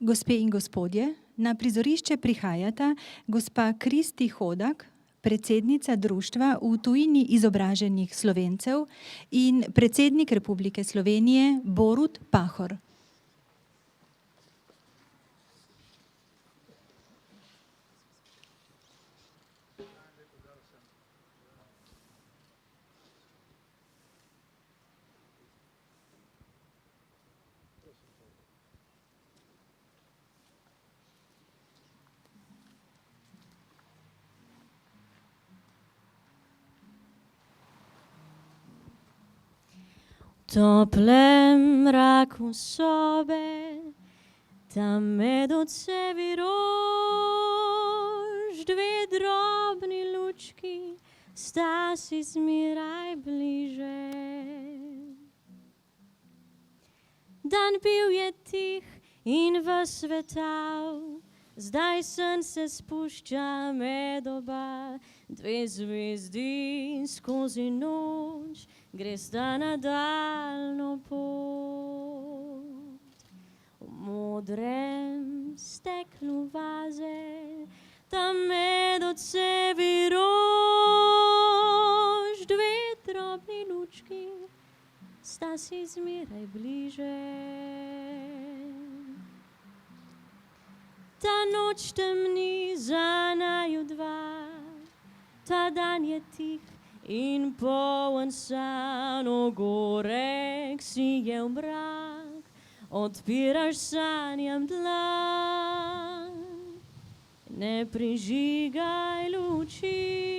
Gospe in gospodje, na prizorišče prihajata gospa Kristi Hodak, predsednica Društva v tujini izobraženih Slovencev, in predsednik Republike Slovenije Borut Pahor. V toplem mraku sobe, tam med odsevi rož, dve drobni lučki sta si zmeraj bliže. Dan bil je tih in ves svetal, zdaj sen se spušča med oba, dve zvezdi skozi noč gresta na daljno pot. V modrem steklu vaze, tam med odsevi rož, dve drobni lučki sta si zmeraj bliže. Ta noč temni za naju dva, ta dan je tih in poln sanj, gorek si je v mrak, odpiraš sanjam dlan. Ne prižigaj luči,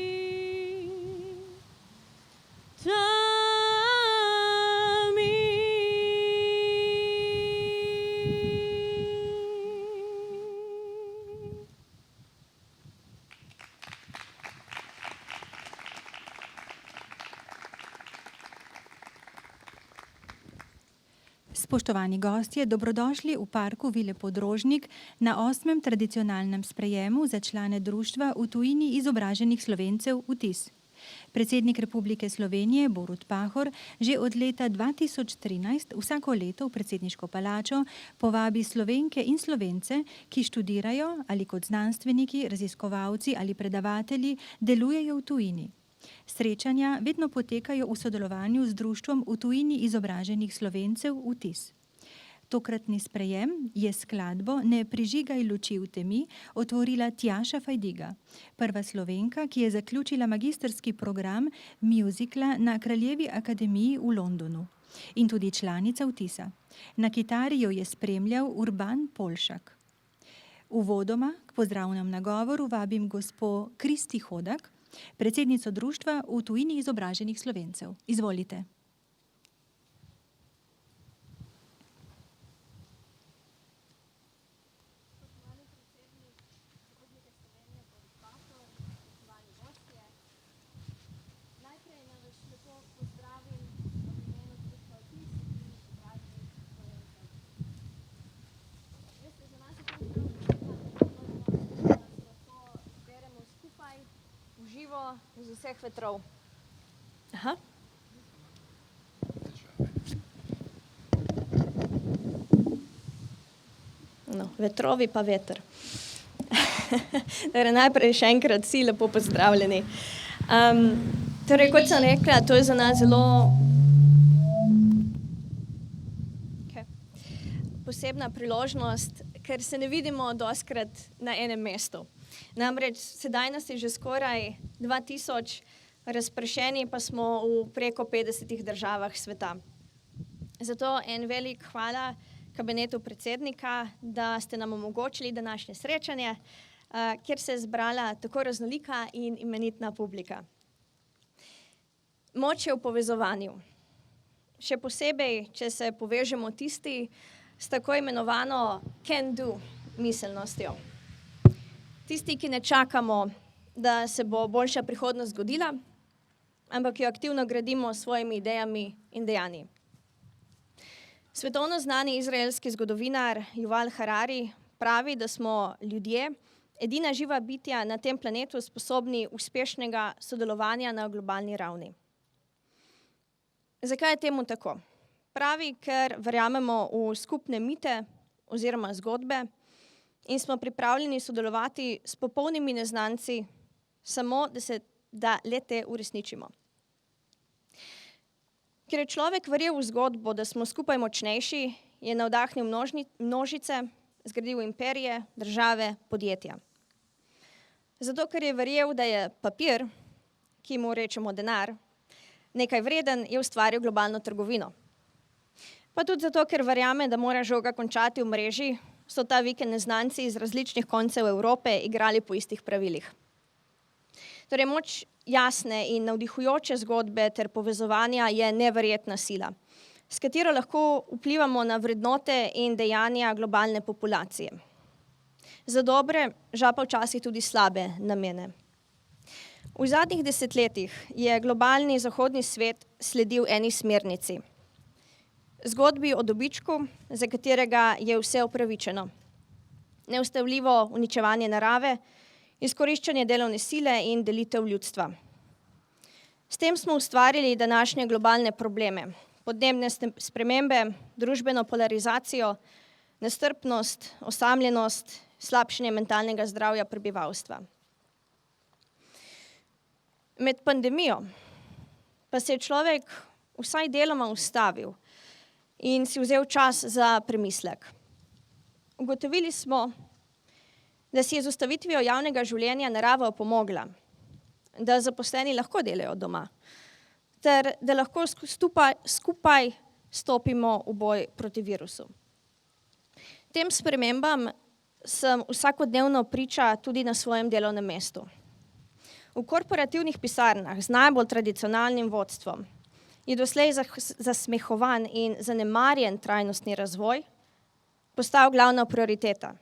Spoštovani gostje, dobrodošli v parku Vile Podrožnik na 8. tradicionalnem sprejemu za člane Društva v tujini izobraženih Slovencev VTIS. Predsednik Republike Slovenije Borut Pahor že od leta 2013 vsako leto v predsedniško palačo povabi Slovenke in Slovence, ki študirajo ali kot znanstveniki, raziskovalci ali predavatelji delujejo v tujini. Srečanja vedno potekajo v sodelovanju z Društvom v tujini izobraženih Slovencev VTIS. Tokratni sprejem je skladbo Ne prižigaj luči v temi otvorila Tjaša Fajdiga, prva Slovenka, ki je zaključila magistrski program muzikla na Kraljevi akademiji v Londonu in tudi članica VTIS-a. Na kitari jo je spremljal Urban Polšak. Uvodoma k pozdravnem nagovoru vabim gospo Kristi Hodak, predsednico Društva v tujini izobraženih Slovencev. Izvolite. Z vseh vetrov. No, vetrovi pa veter. Najprej še enkrat vsi lepo pozdravljeni. Torej, kot sem rekla, to je za nas zelo posebna priložnost, ker se ne vidimo dostikrat na enem mestu. Namreč sedaj nas je že skoraj 2000, razpršeni pa smo v preko 50 državah sveta. Zato en velik hvala kabinetu predsednika, da ste nam omogočili današnje srečanje, kjer se je zbrala tako raznolika in imenitna publika. Moč je v povezovanju. Še posebej, če se povežemo tisti s tako imenovano can do miselnostjo. Tisti, ki ne čakamo, da se bo boljša prihodnost zgodila, ampak jo aktivno gradimo s svojimi idejami in dejanji. Svetovno znani izraelski zgodovinar Yuval Harari pravi, da smo ljudje edina živa bitja na tem planetu sposobni uspešnega sodelovanja na globalni ravni. Zakaj je temu tako? Pravi, ker verjamemo v skupne mite, oziroma zgodbe in smo pripravljeni sodelovati s popolnimi neznanci, samo da le-te uresničimo. Ker je človek verjel v zgodbo, da smo skupaj močnejši, je navdahnil množice, zgradil imperije, države, podjetja. Zato, ker je verjel, da je papir, ki mu rečemo denar, nekaj vreden, je ustvaril globalno trgovino. Pa tudi zato, ker verjame, da mora žoga končati v mreži, so ta vikend neznanci iz različnih koncev Evrope igrali po istih pravilih. Torej, moč jasne in navdihujoče zgodbe ter povezovanja je neverjetna sila, s katero lahko vplivamo na vrednote in dejanja globalne populacije. Za dobre, žal pa včasih tudi slabe namene. V zadnjih desetletjih je globalni zahodni svet sledil eni smernici. Zgodbi o dobičku, za katerega je vse upravičeno. Neustavljivo uničevanje narave, izkoriščanje delovne sile in delitev ljudstva. S tem smo ustvarili današnje globalne probleme, podnebne spremembe, družbeno polarizacijo, nestrpnost, osamljenost, slabšanje mentalnega zdravja prebivalstva. Med pandemijo pa se je človek vsaj deloma ustavil in si vzel čas za premislek. Ugotovili smo, da si je z ustavitvijo javnega življenja narava opomogla, da zaposleni lahko delajo doma, ter da lahko skupaj stopimo v boj proti virusu. Tem spremembam sem vsakodnevno priča tudi na svojem delovnem mestu. V korporativnih pisarnah z najbolj tradicionalnim vodstvom je doslej zasmehovan in zanemarjen trajnostni razvoj postal glavna prioriteta.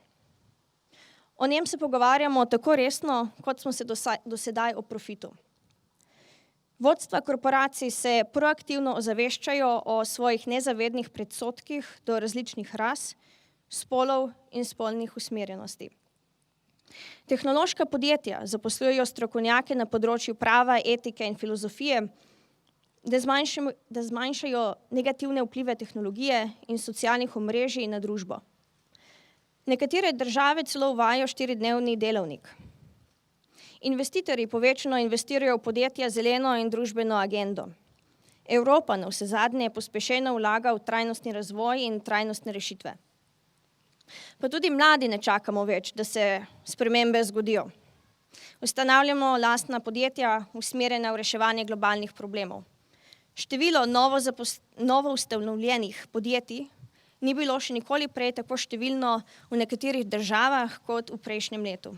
O njem se pogovarjamo tako resno, kot smo se do sedaj o profitu. Vodstva korporacij se proaktivno ozaveščajo o svojih nezavednih predsodkih do različnih ras, spolov in spolnih usmerjenosti. Tehnološka podjetja zaposlujejo strokovnjake na področju prava, etike in filozofije, da zmanjšajo negativne vplive tehnologije in socialnih omrežij na družbo. Nekatere države celo uvajajo 4-dnevni delovnik. Investitorji povečano investirajo v podjetja zeleno in družbeno agendo. Evropa navsezadnje pospešeno vlaga v trajnostni razvoj in trajnostne rešitve. Pa tudi mladi ne čakamo več, da se spremembe zgodijo. Ustanavljamo lastna podjetja, usmerjena v reševanje globalnih problemov. Število novo ustanovljenih podjetij ni bilo še nikoli prej tako številno v nekaterih državah kot v prejšnjem letu.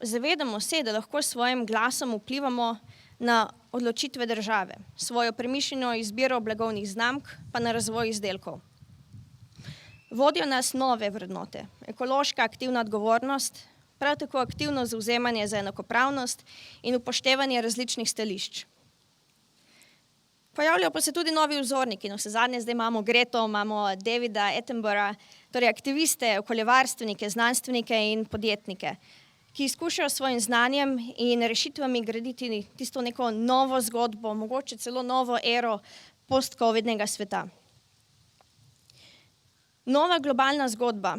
Zavedamo se, da lahko s svojim glasom vplivamo na odločitve države, svojo premišljeno izbiro blagovnih znamk, pa na razvoj izdelkov. Vodijo nas nove vrednote, ekološka aktivna odgovornost, prav tako aktivno zavzemanje za enakopravnost in upoštevanje različnih stališč. Pojavljajo pa se tudi novi vzorniki, navsezadnje zdaj imamo Greto, imamo Davida Attenborougha, torej aktiviste, okoljevarstvenike, znanstvenike in podjetnike, ki skušajo s svojim znanjem in rešitvami graditi tisto neko novo zgodbo, mogoče celo novo ero post-covidnega sveta. Nova globalna zgodba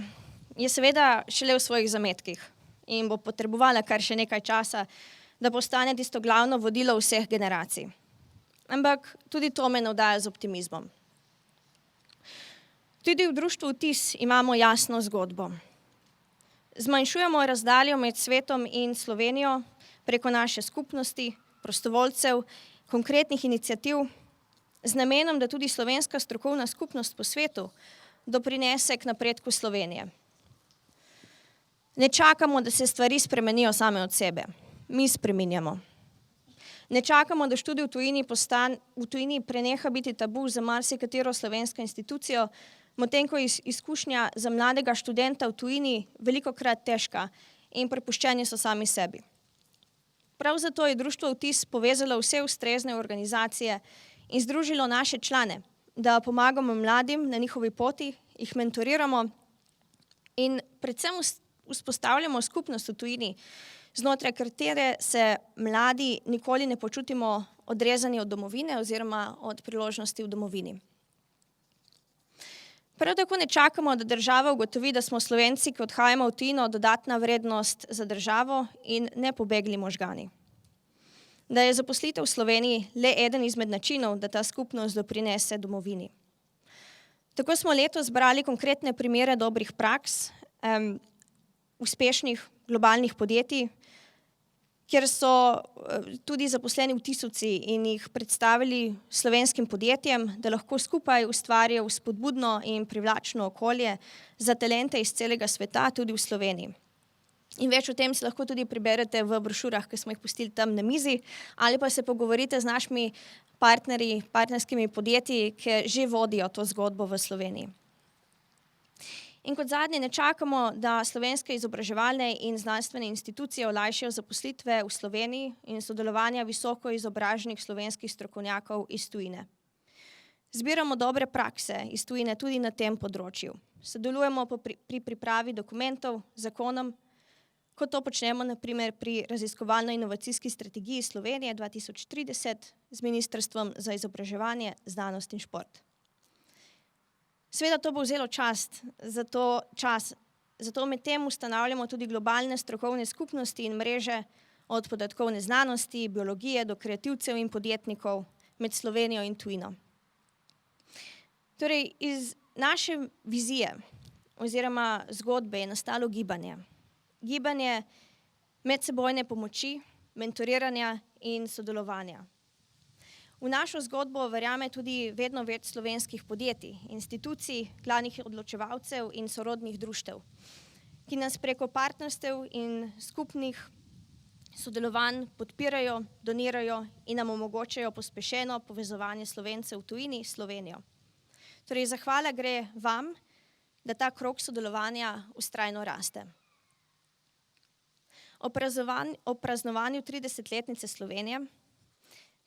je seveda šele v svojih zametkih in bo potrebovala kar še nekaj časa, da postane tisto glavno vodilo vseh generacij. Ampak tudi to me navdaja z optimizmom. Tudi v društvu Vtis imamo jasno zgodbo. Zmanjšujemo razdaljo med svetom in Slovenijo preko naše skupnosti, prostovoljcev, konkretnih iniciativ, z namenom, da tudi slovenska strokovna skupnost po svetu doprinese k napredku Slovenije. Ne čakamo, da se stvari spremenijo same od sebe. Mi spreminjamo. Ne čakamo, da študij v tujini preneha biti tabu za marsikatero slovensko institucijo, medtem ko je izkušnja za mladega študenta v tujini velikokrat težka in prepuščeni so sami sebi. Prav zato je društvo Vtis povezalo vse ustrezne organizacije in združilo naše člane, da pomagamo mladim na njihovi poti, jih mentoriramo in predvsem vzpostavljamo skupnost v tujini, znotraj katere se mladi nikoli ne počutimo odrezani od domovine oziroma od priložnosti v domovini. Prav tako ne čakamo, da država ugotovi, da smo Slovenci, ki odhajamo v tujino, dodatna vrednost za državo in ne pobegli možgani. Da je zaposlitev v Sloveniji le eden izmed načinov, da ta skupnost doprinese domovini. Tako smo letos zbrali konkretne primere dobrih praks, uspešnih globalnih podjetij, kjer so tudi zaposleni v Tisovci in jih predstavili slovenskim podjetjem, da lahko skupaj ustvarijo spodbudno in privlačno okolje za talente iz celega sveta, tudi v Sloveniji. In več o tem si lahko tudi preberete v brošurah, ki smo jih pustili tam na mizi, ali pa se pogovorite z našimi partnerji, partnerskimi podjetji, ki že vodijo to zgodbo v Sloveniji. In kot zadnje ne čakamo, da slovenske izobraževalne in znanstvene institucije olajšajo zaposlitve v Sloveniji in sodelovanja visoko izobraženih slovenskih strokovnjakov iz tujine. Zbiramo dobre prakse iz tujine tudi na tem področju. Sodelujemo pri pripravi dokumentov, zakonom, kot to počnemo na primer pri raziskovalno-inovacijski strategiji Slovenije 2030 z Ministrstvom za izobraževanje, znanost in šport. Seveda to bo vzelo čas, zato med tem ustanavljamo tudi globalne strokovne skupnosti in mreže od podatkovne znanosti, biologije do kreativcev in podjetnikov med Slovenijo in tujino. Torej, iz naše vizije oziroma zgodbe je nastalo gibanje. Gibanje medsebojne pomoči, mentoriranja in sodelovanja. V našo zgodbo verjame tudi vedno več slovenskih podjetij, institucij, glavnih odločevalcev in sorodnih društev, ki nas preko partnerstev in skupnih sodelovanj podpirajo, donirajo in nam omogočajo pospešeno povezovanje Slovencev v tujini s Slovenijo. Torej, zahvala gre vam, da ta krog sodelovanja vztrajno raste. Ob praznovanju 30-letnice Slovenije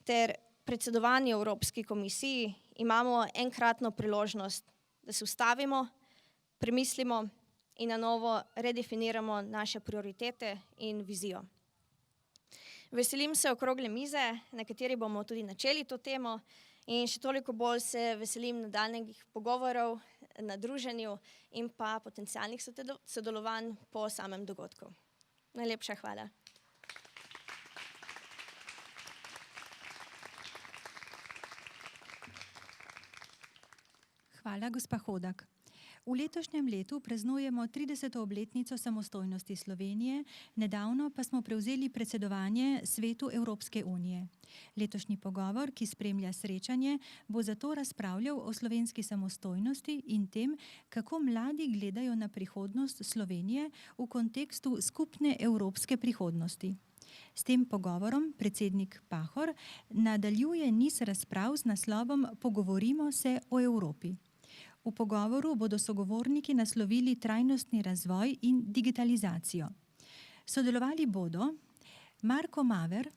ter predsedovanju Evropski komisiji imamo enkratno priložnost, da se ustavimo, premislimo in na novo redefiniramo naše prioritete in vizijo. Veselim se okrogle mize, na kateri bomo tudi načeli to temo, in še toliko bolj se veselim nadaljnjih pogovorov na druženju in pa potencialnih sodelovanj po samem dogodku. Najlepša hvala. Hvala, gospa Hodak. V letošnjem letu praznujemo 30. obletnico samostojnosti Slovenije, nedavno pa smo prevzeli predsedovanje Svetu Evropske unije. Letošnji pogovor, ki spremlja srečanje, bo zato razpravljal o slovenski samostojnosti in tem, kako mladi gledajo na prihodnost Slovenije v kontekstu skupne evropske prihodnosti. S tem pogovorom predsednik Pahor nadaljuje niz razprav z naslovom Pogovorimo se o Evropi. V pogovoru bodo sogovorniki naslovili trajnostni razvoj in digitalizacijo. Sodelovali bodo Marko Maver,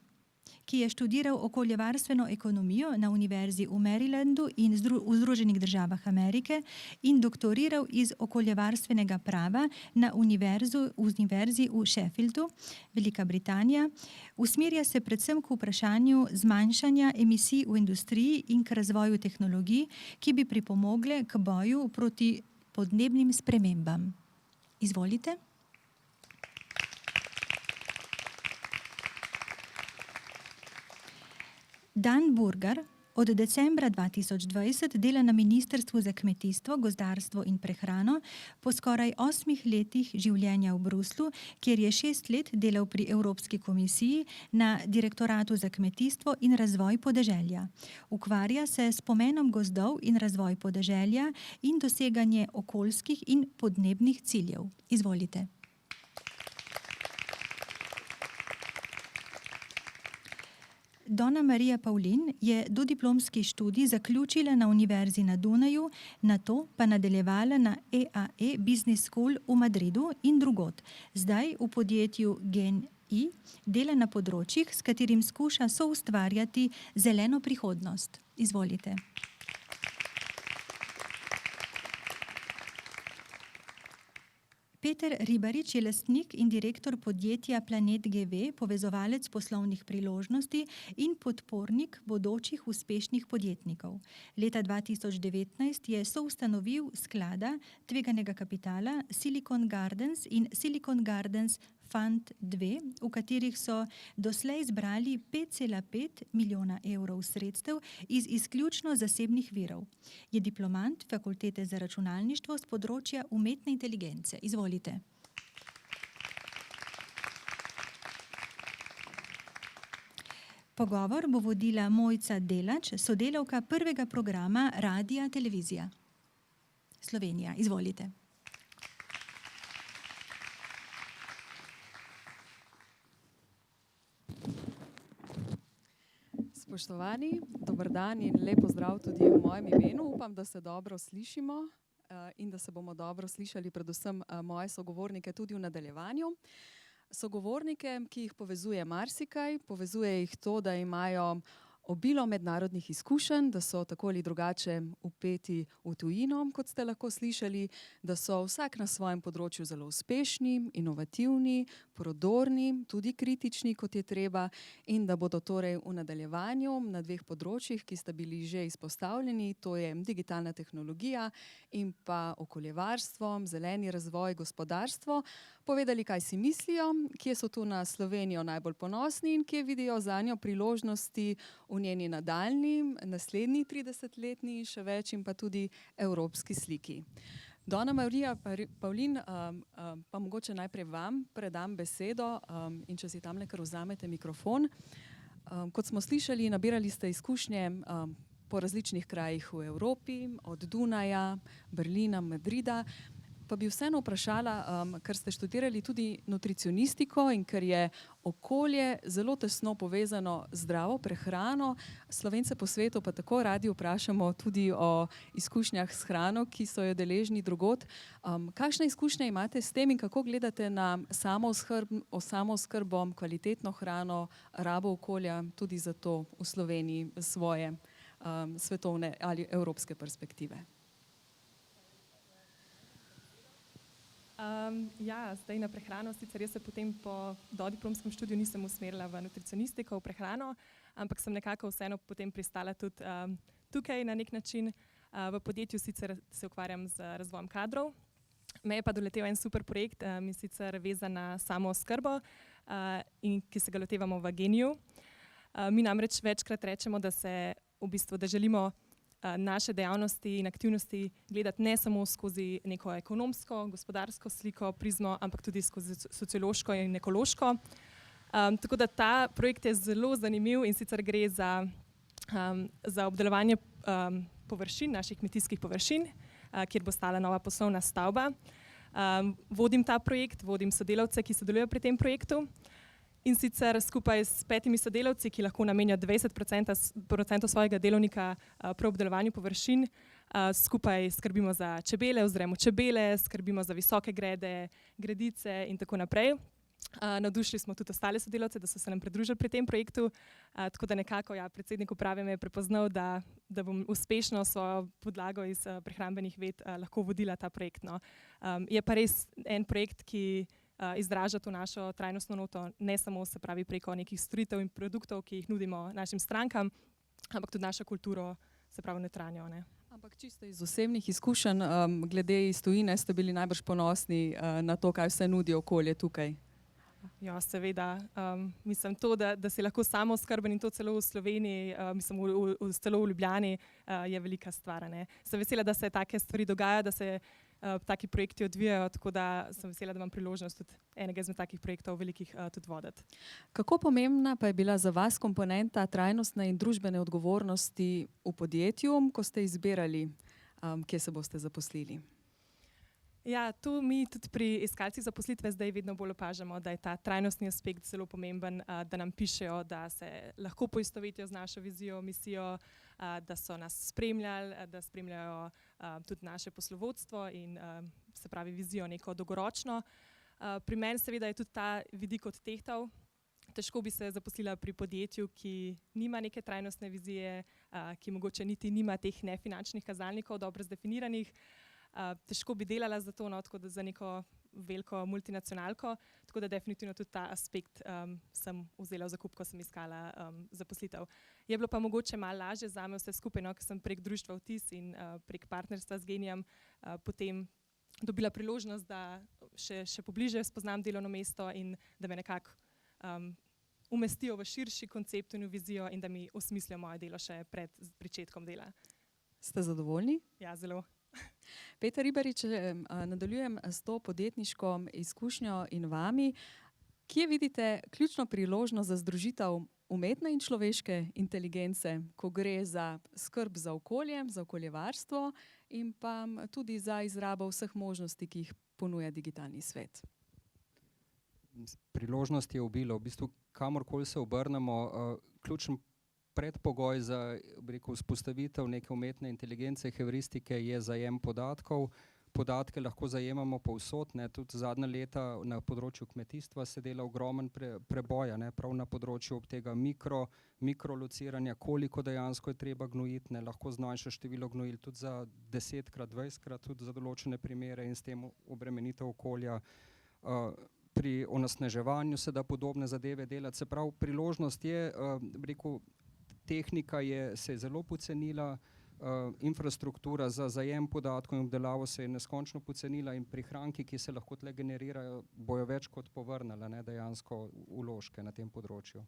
ki je študiral okoljevarstveno ekonomijo na Univerzi v Marylandu in v Združenih državah Amerike in doktoriral iz okoljevarstvenega prava na Univerzi v Sheffieldu, Velika Britanija. Usmerja se predvsem k vprašanju zmanjšanja emisij v industriji in k razvoju tehnologij, ki bi pripomogle k boju proti podnebnim spremembam. Izvolite. Dan Burgar od decembra 2020 dela na Ministrstvu za kmetijstvo, gozdarstvo in prehrano, po skoraj 8 letih življenja v Bruslju, kjer je 6 let delal pri Evropski komisiji na Direktoratu za kmetijstvo in razvoj podeželja. Ukvarja se s pomenom gozdov in razvoj podeželja in doseganje okoljskih in podnebnih ciljev. Izvolite. Donna Marija Pavlin je dodiplomski študij zaključila na Univerzi na Dunaju, nato pa nadaljevala na EAE Business School v Madridu in drugod. Zdaj v podjetju Gen-I dela na področjih, s katerim skuša soustvarjati zeleno prihodnost. Izvolite. Peter Ribarič je lastnik in direktor podjetja Planet GV, povezovalec poslovnih priložnosti in podpornik bodočih uspešnih podjetnikov. Leta 2019 je soustanovil sklada tveganega kapitala Silicon Gardens in Silicon Gardens Fund 2, v katerih so doslej zbrali 5,5 milijona evrov sredstev iz izključno zasebnih virov. Je diplomant Fakultete za računalništvo z področja umetne inteligence. Izvolite. Pogovor bo vodila Mojca Delač, sodelavka prvega programa Radia Televizija Slovenija. Izvolite. Spoštovani, dober dan in lep pozdrav tudi v mojem imenu. Upam, da se dobro slišimo in da se bomo dobro slišali predvsem moje sogovornike tudi v nadaljevanju. Sogovornike, ki jih povezuje marsikaj, povezuje jih to, da imajo obilo mednarodnih izkušenj, da so tako ali drugače vpeti v tujino, kot ste lahko slišali, da so vsak na svojem področju zelo uspešni, inovativni, prodorni, tudi kritični, kot je treba, in da bodo torej v nadaljevanju na dveh področjih, ki sta bili že izpostavljeni, to je digitalna tehnologija in pa okoljevarstvo, zeleni razvoj, gospodarstvo, povedali, kaj si mislijo, kje so tu na Slovenijo najbolj ponosni in kje vidijo zanjo priložnosti v njeni nadaljni, naslednji 30-letni, še več in pa tudi evropski sliki. Donna Marija Pavlin, pa mogoče najprej vam predam besedo in če si tamle kar vzamete mikrofon. Kot smo slišali, nabirali ste izkušnje po različnih krajih v Evropi, od Dunaja, Berlina, Madrida. Pa bi vseeno vprašala, ker ste študirali tudi nutricionistiko in ker je okolje zelo tesno povezano z zdravo prehrano, Slovence po svetu pa tako radi vprašamo tudi o izkušnjah s hrano, ki so jo deležni drugod. Kakšne izkušnje imate s tem in kako gledate na samooskrbo, kvalitetno hrano, rabo okolja tudi zato v Sloveniji svoje svetovne ali evropske perspektive? Zdaj na prehrano, sicer jaz se potem po dodiplomskem študiju nisem usmerila v nutricionistiko, v prehrano, ampak sem nekako vseeno potem pristala tudi tukaj na nek način. V podjetju sicer se ukvarjam z razvojem kadrov. Me je pa doletel en super projekt, in sicer vezan na samooskrbo, in ki se ga lotevamo v Geniju. Mi namreč večkrat rečemo, da želimo naše dejavnosti in aktivnosti gledati ne samo skozi neko ekonomsko, gospodarsko sliko, prizmo, ampak tudi skozi sociološko in ekološko. Tako da ta projekt je zelo zanimiv in sicer gre za obdelovanje površin, naših kmetijskih površin, kjer bo stala nova poslovna stavba. Vodim ta projekt, vodim sodelavce, ki sodelujejo pri tem projektu. In sicer skupaj s 5 sodelavci, ki lahko namenijo 20% svojega delovnika pri obdelovanju površin, skupaj skrbimo za čebele, vzrejemo čebele, skrbimo za visoke grede, gredice in tako naprej. Navdušili smo tudi ostale sodelavce, da so se nam pridružili pri tem projektu, tako da nekako predsednik uprave me je prepoznal, da bom uspešno svojo podlago iz prehrambenih ved lahko vodila ta projekt. Je pa res en projekt, ki izraža to našo trajnostno noto, ne samo se pravi preko nekih storitev in produktov, ki jih nudimo našim strankam, ampak tudi našo kulturo, se pravi notranjo. Ampak čisto iz osebnih izkušenj, glede iz tujine, ste bili najbrž ponosni na to, kaj vse nudi okolje tukaj. Ja, seveda. Mislim to, da si lahko samooskrben in to celo v Sloveniji, celo v Ljubljani, je velika stvar. Sem vesela, da se take stvari dogajajo, da se taki projekti odvijajo, tako da sem vesela, da imam priložnost tudi enega izmed takih projektov velikih tudi voditi. Kako pomembna pa je bila za vas komponenta trajnostne in družbene odgovornosti v podjetju, ko ste izbirali, kje se boste zaposlili? Ja, tu mi tudi pri iskalcih zaposlitve zdaj vedno bolj opažamo, da je ta trajnostni aspekt zelo pomemben, da nam pišejo, da se lahko poistovetijo z našo vizijo, misijo, da so nas spremljali, da spremljajo tudi naše poslovodstvo in se pravi vizijo neko dolgoročno. Pri meni seveda je tudi ta vidik odtehtal. Težko bi se zaposlila pri podjetju, ki nima neke trajnostne vizije, ki mogoče niti nima teh nefinančnih kazalnikov dobro zdefiniranih. Težko bi delala za to, tako da za neko veliko multinacionalko, tako da definitivno tudi ta aspekt sem vzela v zakup, ko sem iskala zaposlitev. Je bilo pa mogoče malo lažje zame vse skupaj, no, ker sem prek društva Vtis in prek partnerstva z Genijem potem dobila priložnost, da še pobliže spoznam delovno mesto in da me nekako umestijo v širši koncept in v vizijo in da mi osmislijo moje delo še pred pričetkom dela. Ste zadovoljni? Ja, zelo. Peter Ribarič, nadaljujem s to podjetniško izkušnjo in vami. Kje vidite ključno priložnost za združitev umetne in človeške inteligence, ko gre za skrb za okolje, za okoljevarstvo in pa tudi za izrabo vseh možnosti, ki jih ponuja digitalni svet? Priložnosti je obilo. V bistvu, kamorkoli se obrnemo, ključen predpogoj za vzpostavitev neke umetne inteligence, heuristike je zajem podatkov. Podatke lahko zajemamo povsod, tudi zadnja leta na področju kmetijstva se dela ogromen preboja, prav na področju tega mikrolociranja, koliko dejansko je treba gnojiti, lahko zmanjša število gnojil tudi za 10-krat, 20-krat, tudi za določene primere in s tem obremenitev okolja. Pri onesnaževanju se da podobne zadeve delati, se pravi, priložnost je, tehnika se je zelo pocenila, infrastruktura za zajem podatkov in obdelavo se je neskončno pocenila in prihranki, ki se lahko tle generirajo, bojo več kot povrnile dejansko vložke na tem področju.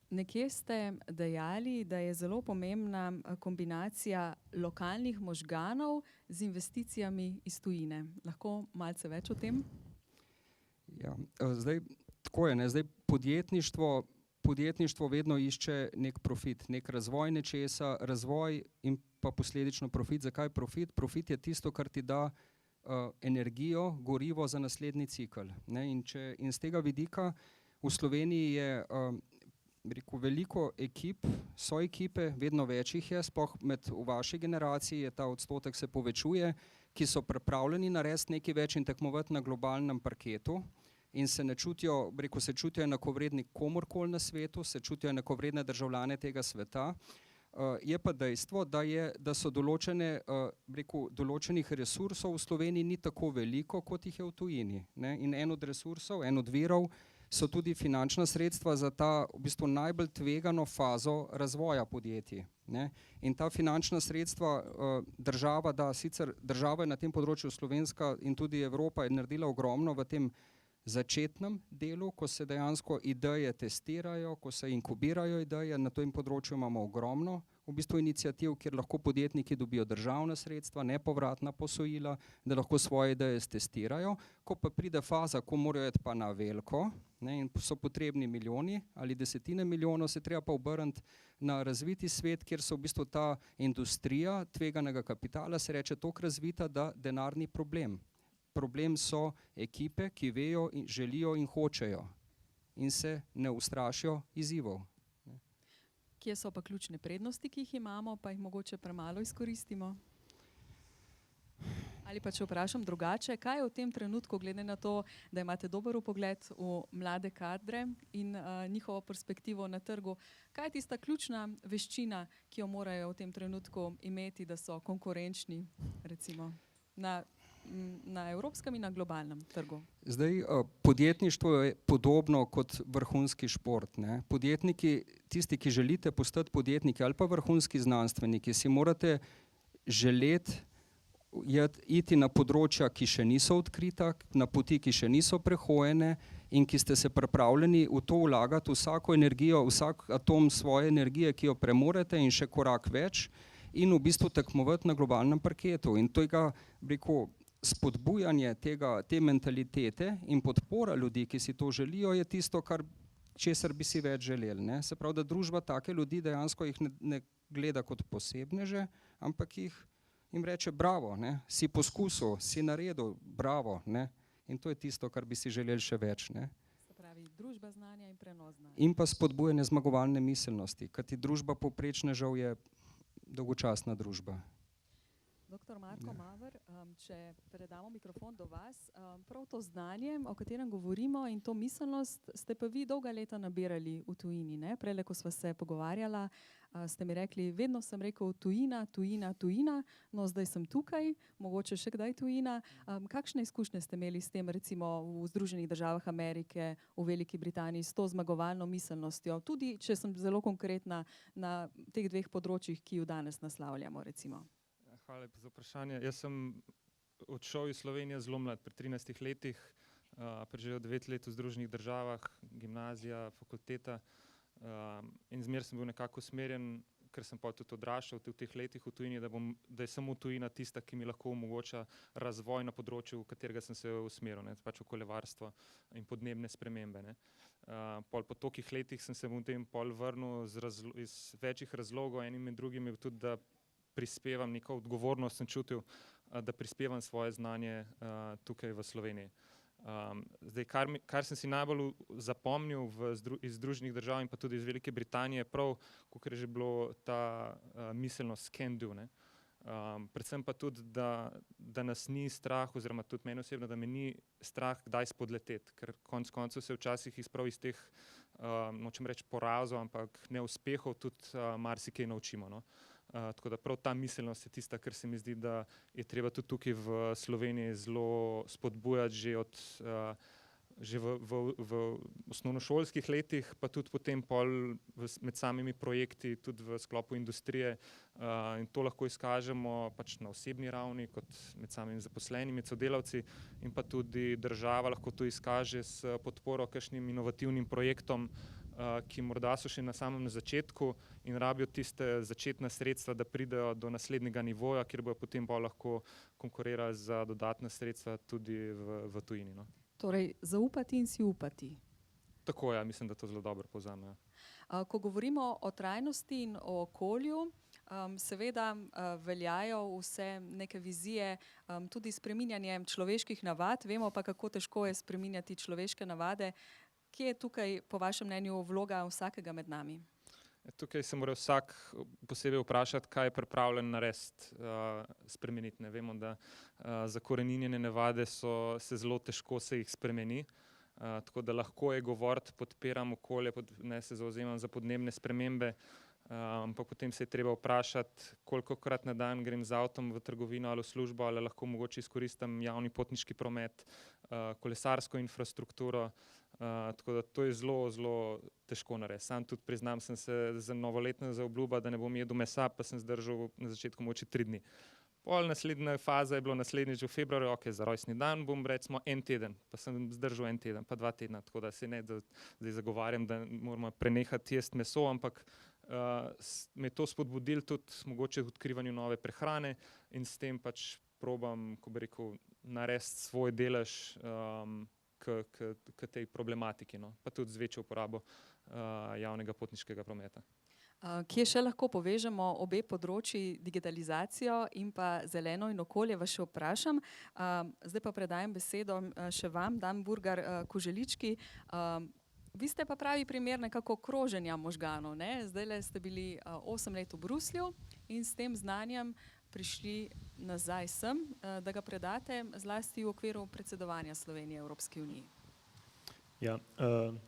Nekje ste dejali, da je zelo pomembna kombinacija lokalnih možganov z investicijami iz tujine. Lahko malce več o tem? Ja, zdaj, tako je, zdaj podjetništvo vedno išče nek profit, nek razvoj nečesa, razvoj in pa posledično profit. Zakaj profit? Profit je tisto, kar ti da energijo, gorivo za naslednji cikel. In z tega vidika v Sloveniji je veliko ekip, so ekipe, vedno več jih je, sploh v vaši generaciji je ta odstotek se povečuje, ki so pripravljeni narediti nekaj več in tekmovati na globalnem parketu. In se ne čutijo, se čutijo enakovredni komorkoli na svetu, se čutijo enakovredne državljane tega sveta. Je pa dejstvo, da so določenih resursov v Sloveniji ni tako veliko, kot jih je v tujini. In en od resursov, en od virov so tudi finančna sredstva za ta v bistvu najbolj tvegano fazo razvoja podjetij. In ta finančna sredstva država da, sicer država je na tem področju slovenska in tudi Evropa je naredila ogromno v tem začetnem delu, ko se dejansko ideje testirajo, ko se inkubirajo ideje, na tem področju imamo ogromno v bistvu iniciativ, kjer lahko podjetniki dobijo državna sredstva, nepovratna posojila, da lahko svoje ideje testirajo. Ko pa pride faza, ko morajo iti pa na veliko, in so potrebni milijoni ali desetine milijonov, se treba pa obrniti na razviti svet, kjer so v bistvu ta industrija tveganega kapitala, se reče, toliko razvita, da denar ni problem. Problem so ekipe, ki vejo, in želijo in hočejo in se ne ustrašijo izzivov. Kje so pa ključne prednosti, ki jih imamo, pa jih mogoče premalo izkoristimo? Ali pa če vprašam drugače, kaj je v tem trenutku, glede na to, da imate dober vpogled v mlade kadre in njihovo perspektivo na trgu, kaj je tista ključna veščina, ki jo morajo v tem trenutku imeti, da so konkurenčni, recimo, na evropskem in na globalnem trgu? Zdaj, podjetništvo je podobno kot vrhunski šport. Podjetniki, tisti, ki želite postati podjetniki ali pa vrhunski znanstveniki, si morate želeti iti na področja, ki še niso odkrita, na poti, ki še niso prehojene in ki ste se pripravljeni v to vlagati vsako energijo, vsak atom svoje energije, ki jo premorete in še korak več in v bistvu tekmovati na globalnem parketu. In to je spodbujanje te mentalitete in podpora ljudi, ki si to želijo, je tisto, česar bi si več želeli. Se pravi, da družba take ljudi dejansko jih ne gleda kot posebneže, ampak jim reče bravo, si poskusil, si naredil, bravo. In to je tisto, kar bi si želeli še več. Se pravi, družba znanja in prenos znanja. In pa spodbujanje zmagovalne miselnosti, kajti družba povprečnežev je dolgočasna družba. Doktor Marko Maver, če predamo mikrofon do vas, prav to znanje, o katerem govorimo, in to miselnost ste pa vi dolga leta nabirali v tujini. Prejle, ko sva se pogovarjala, ste mi rekli, vedno sem rekel tujina, tujina, tujina, no zdaj sem tukaj, mogoče še kdaj tujina. Kakšne izkušnje ste imeli s tem, recimo v Združenih državah Amerike, v Veliki Britaniji, s to zmagovalno miselnostjo, tudi če sem zelo konkretna na teh dveh področjih, ki ju danes naslavljamo, recimo? Hvala lepa za vprašanje. Jaz sem odšel iz Slovenije zelo mlad, pri 13 letih, preživel 9 let v Združenih državah, gimnazija, fakulteta, in zmeraj sem bil nekako usmerjen, ker sem pa tudi odraščal v teh letih v tujini, da je samo tujina tista, ki mi lahko omogoča razvoj na področju, v katerega sem se usmeril, pač okoljevarstvo in podnebne spremembe. Po tolikih letih sem se potem vrnil iz večjih razlogov, enim in drugim je tudi, da prispevam neko odgovornost, sem čutil, da prispevam svoje znanje tukaj v Sloveniji. Zdaj, kar sem si najbolj zapomnil iz Združenih držav in pa tudi iz Velike Britanije, prav, kakor je že bilo ta miselnost can do. Predvsem pa tudi, da nas ni strah, oziroma tudi meni osebno, da me ni strah kdaj spodleteti, ker konec koncev se včasih iz teh, nočem reči porazov, ampak neuspehov tudi marsikaj naučimo. Tako da prav ta miselnost je tista, kar se mi zdi, da je treba tudi tukaj v Sloveniji zelo spodbujati že v osnovnošolskih letih, pa tudi potem med samimi projekti, tudi v sklopu industrije, in to lahko izkažemo pač na osebni ravni, kot med samimi zaposlenimi, sodelavci, in pa tudi država lahko to izkaže s podporo kakšnim inovativnim projektom, ki morda so še na samem začetku in rabijo tiste začetna sredstva, da pridejo do naslednjega nivoja, kjer bojo potem lahko konkurirali za dodatna sredstva tudi v tujini. Torej, zaupati in si upati. Tako je, mislim, da to zelo dobro povzame. Ko govorimo o trajnosti in o okolju, seveda veljajo vse neke vizije, tudi spreminjanjem človeških navad, vemo pa, kako težko je spreminjati človeške navade. Kje je tukaj, po vašem mnenju, vloga vsakega med nami? Tukaj se mora vsak posebej vprašati, kaj je pripravljen narediti, spremeniti. Vemo, da zakoreninjene navade se zelo težko se jih spremeni, tako da lahko je govoriti, podpiram okolje, se zavzemam za podnebne spremembe, ampak potem se je treba vprašati, kolikokrat na dan grem z avtom v trgovino ali v službo, ali lahko mogoče izkoristim javni potniški promet, kolesarsko infrastrukturo. Tako da to je zelo, zelo težko narediti. Sam tudi priznam, sem se za novoletna zaobljuba, da ne bom jedel mesa, pa sem zdržal na začetku mogoče 3 dni. Naslednja faza je bilo naslednjič v februarju, za rojstni dan bom recimo 1 teden, pa sem zdržal 1 teden, pa 2 tedna, tako da se ne zdaj zagovarjam, da moramo prenehati jesti meso, ampak me je to spodbudilo tudi mogoče v odkrivanju nove prehrane in s tem pač probam, ko bi rekel, narediti svoj delež k tej problematiki, pa tudi z večjo uporabo javnega potniškega prometa. Kje še lahko povežemo obe področji, digitalizacijo in pa zeleno in okolje, vas še vprašam. Zdaj pa predajam besedo še vam, Dan Burgar Koželički. Vi ste pa pravi primer nekako kroženja možganov. Zdajle ste bili 8 let v Bruslju in s tem znanjem prišli nazaj sem, da ga predate zlasti v okviru predsedovanja Slovenije Evropski uniji. Ja,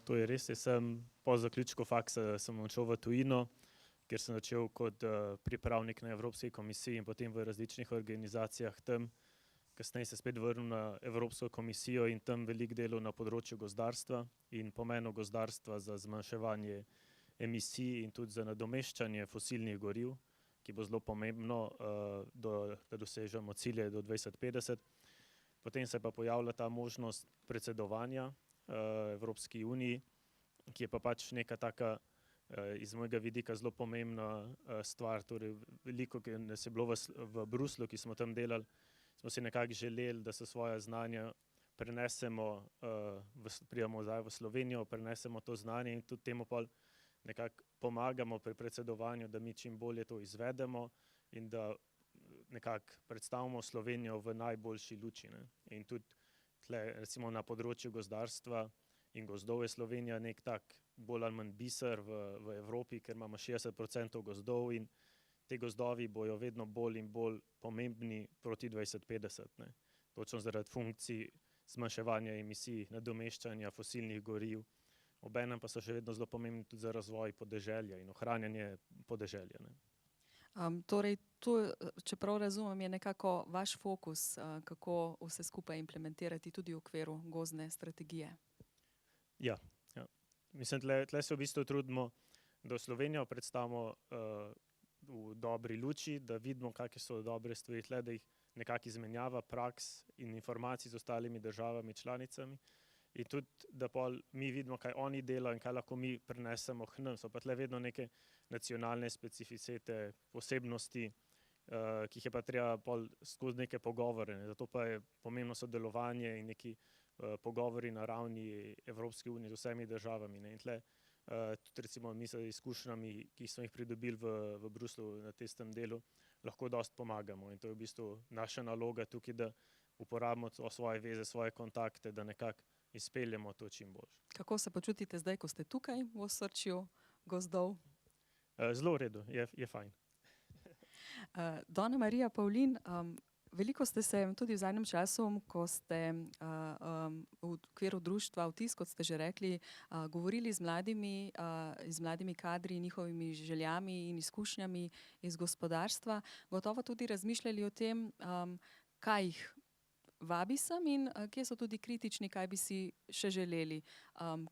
to je res. Jaz sem po zaključku faksa odšel v tujino, kjer sem začel kot pripravnik na Evropski komisiji in potem v različnih organizacijah tam. Kasneje se spet vrnil na Evropsko komisijo in tam veliko delal na področju gozdarstva in pomenu gozdarstva za zmanjševanje emisij in tudi za nadomeščanje fosilnih goriv, ki bo zelo pomembno, da dosežemo cilje do 2050. Potem se pa pojavlja ta možnost predsedovanja Evropski uniji, ki je pa pač neka taka iz mojega vidika zelo pomembna stvar. Torej, veliko, ki nas je bilo v Bruslju, ki smo tam delali, smo si nekako želeli, da se svoja znanja prenesemo, pridemo zdaj v Slovenijo, prenesemo to znanje in tudi temu pa nekako pomagamo pri predsedovanju, da mi čim bolje to izvedemo in da nekako predstavimo Slovenijo v najboljši luči. In tudi tle, recimo na področju gozdarstva in gozdov je Slovenija nek tak bolj ali manj biser v Evropi, ker imamo 60% gozdov in te gozdovi bojo vedno bolj in bolj pomembni proti 2050. Točno zaradi funkcij zmanjševanja emisij, nadomeščanja fosilnih goriv, obenem pa so še vedno zelo pomembni tudi za razvoj podeželja in ohranjanje podeželja. Ne. Torej, to, če prav razumem, je nekako vaš fokus, kako vse skupaj implementirati tudi v okviru gozdne strategije. Ja. Mislim, tle se v bistvu trudimo, da Slovenijo predstavimo v dobri luči, da vidimo, kakšne so dobre stvari tle, da jih nekako izmenjava praks in informacij z ostalimi državami članicami. In tudi, da pol mi vidimo, kaj oni delajo in kaj lahko mi prinesemo k nam. So pa tle vedno neke nacionalne specificitete, posebnosti, ki jih je pa treba pol skozi neke pogovore. Ne. Zato pa je pomembno sodelovanje in neki pogovori na ravni Evropske unije z vsemi državami. Ne. In tle tudi recimo mi z izkušnjami, ki smo jih pridobili v Bruslju na testem delu, lahko dosti pomagamo. In to je v bistvu naša naloga tukaj, da uporabimo svoje veze, svoje kontakte, da nekako izpeljemo to čim bolj. Kako se počutite zdaj, ko ste tukaj v osrčju gozdov? Zelo v redu, je fajn. Donna Marija Pavlin, veliko ste se tudi v zadnjem času, ko ste v okviru društva Vtis, kot ste že rekli, govorili z mladimi kadri, njihovimi željami in izkušnjami iz gospodarstva, gotovo tudi razmišljali o tem, kaj jih vabi sem in kje so tudi kritični, kaj bi si še želeli.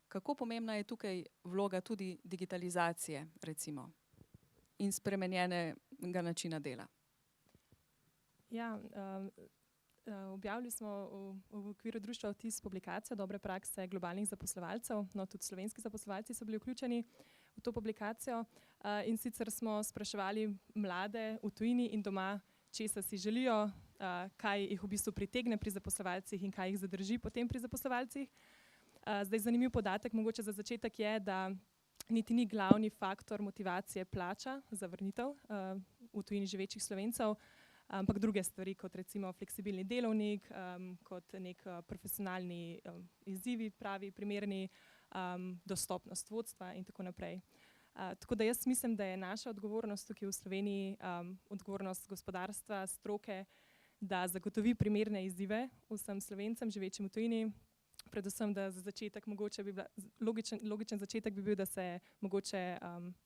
Kako pomembna je tukaj vloga tudi digitalizacije, recimo, in spremenjenega načina dela? Ja, objavili smo v okviru društva Vtis publikacijo Dobre prakse globalnih zaposlovalcev, no tudi slovenski zaposlovalci so bili vključeni v to publikacijo in sicer smo spraševali mlade v tujini in doma, česa si želijo, kaj jih v bistvu pritegne pri zaposlovalcih in kaj jih zadrži potem pri zaposlovalcih. Zdaj zanimiv podatek mogoče za začetek je, da niti ni glavni faktor motivacije plača za vrnitev v tujini živečih Slovencev, ampak druge stvari, kot recimo fleksibilni delovnik, kot nek profesionalni izzivi, pravi, primerni, dostopnost vodstva in tako naprej. Tako da jaz mislim, da je naša odgovornost tukaj v Sloveniji, odgovornost gospodarstva, stroke, da zagotovi primerne izzive vsem Slovencem živečim v tujini. Predvsem, da za začetek mogoče bi bila, logičen začetek bi bil, da se mogoče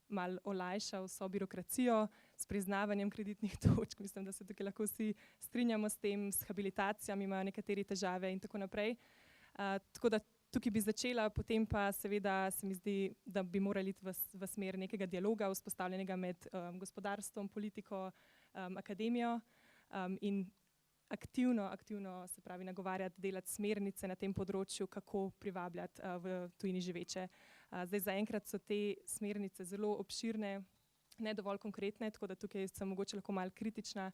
malo olajša vso birokracijo s priznavanjem kreditnih točk. Mislim, da se tukaj lahko vsi strinjamo s tem, s habilitacijami imajo nekateri težave in tako naprej. Tako da tukaj bi začela, potem pa seveda se mi zdi, da bi morali iti v smer nekega dialoga vzpostavljenega med gospodarstvom, politiko, akademijo in aktivno se pravi nagovarjati, delati smernice na tem področju, kako privabljati v tujini živeče. Zdaj zaenkrat so te smernice zelo obširne, ne dovolj konkretne, tako da tukaj sem mogoče lahko malo kritična.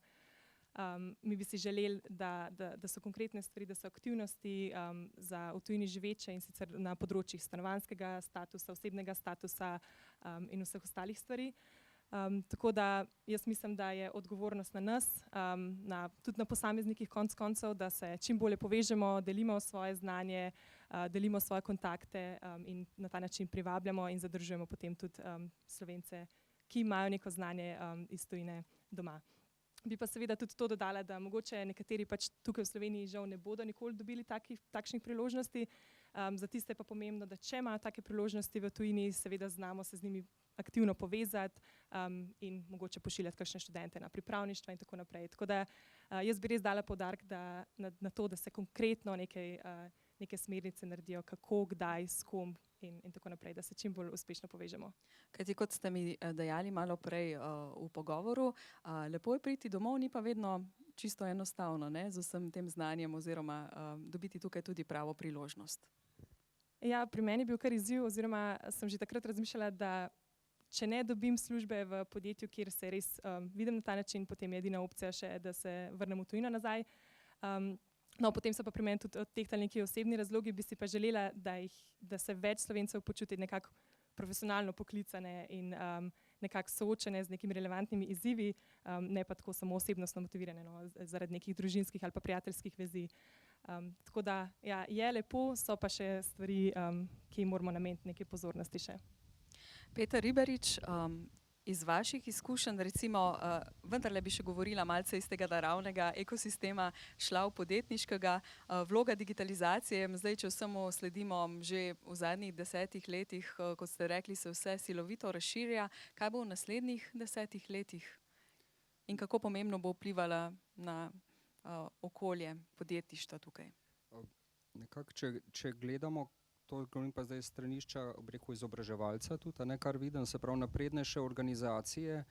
Mi bi si želeli, da so konkretne stvari, da so aktivnosti za v tujini živeče in sicer na področjih stanovanjskega statusa, osebnega statusa in vseh ostalih stvari. Tako da jaz mislim, da je odgovornost na nas, tudi na posameznikih konec koncev, da se čim bolje povežemo, delimo svoje znanje, delimo svoje kontakte in na ta način privabljamo in zadržujemo potem tudi Slovence, ki imajo neko znanje iz tujine doma. Bi pa seveda tudi to dodala, da mogoče nekateri pač tukaj v Sloveniji žal ne bodo nikoli dobili takšnih priložnosti. Za tiste pa pomembno, da če imajo take priložnosti v tujini, seveda znamo se z njimi aktivno povezati in mogoče pošiljati kakšne študente na pripravništva in tako naprej. Tako da jaz bi res dala poudarek na to, da se konkretno neke smernice naredijo, kako, kdaj, s kom in tako naprej, da se čim bolj uspešno povežemo. Kajti kot ste mi dejali malo prej v pogovoru, lepo je priti domov, ni pa vedno čisto enostavno, ne, z vsem tem znanjem oziroma dobiti tukaj tudi pravo priložnost. Ja, pri meni je bil kar izziv oziroma sem že takrat razmišljala, da če ne dobim službe v podjetju, kjer se res vidim na ta način, potem je edina opcija še, da se vrnem v tujino nazaj. No, potem so pa pri meni tudi odtehtali neki osebni razlogi, bi si pa želela, da se več Slovencev počuti nekako profesionalno poklicane in nekako soočene z nekimi relevantnimi izzivi, ne pa tako samo osebnostno motivirane, no, zaradi nekih družinskih ali pa prijateljskih vezi. Tako da ja, je lepo, so pa še stvari, ki moramo nameniti nekaj pozornosti še. Peter Ribarič, iz vaših izkušenj, recimo, vendarle bi še govorila malce iz tega naravnega ekosistema, šla v podjetniškega, vloga digitalizacije, zdaj, če vsemu sledimo že v zadnjih 10 letih, kot ste rekli, se vse silovito razširja. Kaj bo v naslednjih 10 letih in kako pomembno bo vplivala na okolje podjetništva tukaj? Nekako, če gledamo, to govorim pa zdaj stranišča, izobraževalca tudi, kar vidim, se pravi naprednejše organizacije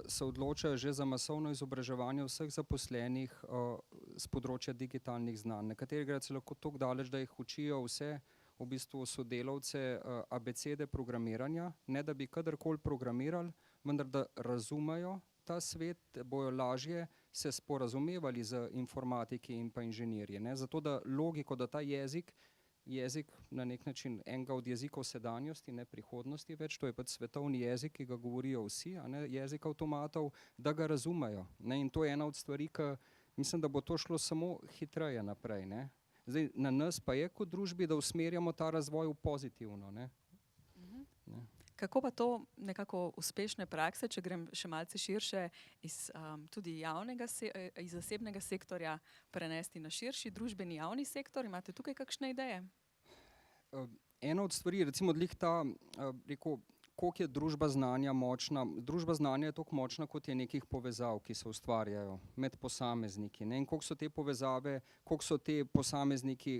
se odločajo že za masovno izobraževanje vseh zaposlenih z področja digitalnih znanj. Nekateri gredo celo tako daleč, da jih učijo vse v bistvu sodelavce abecede programiranja, ne da bi kadarkoli programirali, vendar da razumejo ta svet, bojo lažje se sporazumevali z informatiki in pa inženirji. Zato da logiko, da ta jezik na nek način enega od jezikov sedanjosti, ne prihodnosti več, to je pač svetovni jezik, ki ga govorijo vsi, jezik avtomatov, da ga razumejo. In to je ena od stvari, ki mislim, da bo to šlo samo hitreje naprej. Zdaj, na nas pa je kot družbi, da usmerjamo ta razvoj v pozitivno. Kako pa to nekako uspešne prakse, če grem še malce širše, iz tudi iz zasebnega sektorja prenesti na širši družbeni javni sektor? Imate tukaj kakšne ideje? Ena od stvari, recimo odlih ta, koliko je družba znanja močna. Družba znanja je toliko močna, kot je nekih povezav, ki se ustvarjajo med posamezniki. In koliko so te povezave, koliko so te posamezniki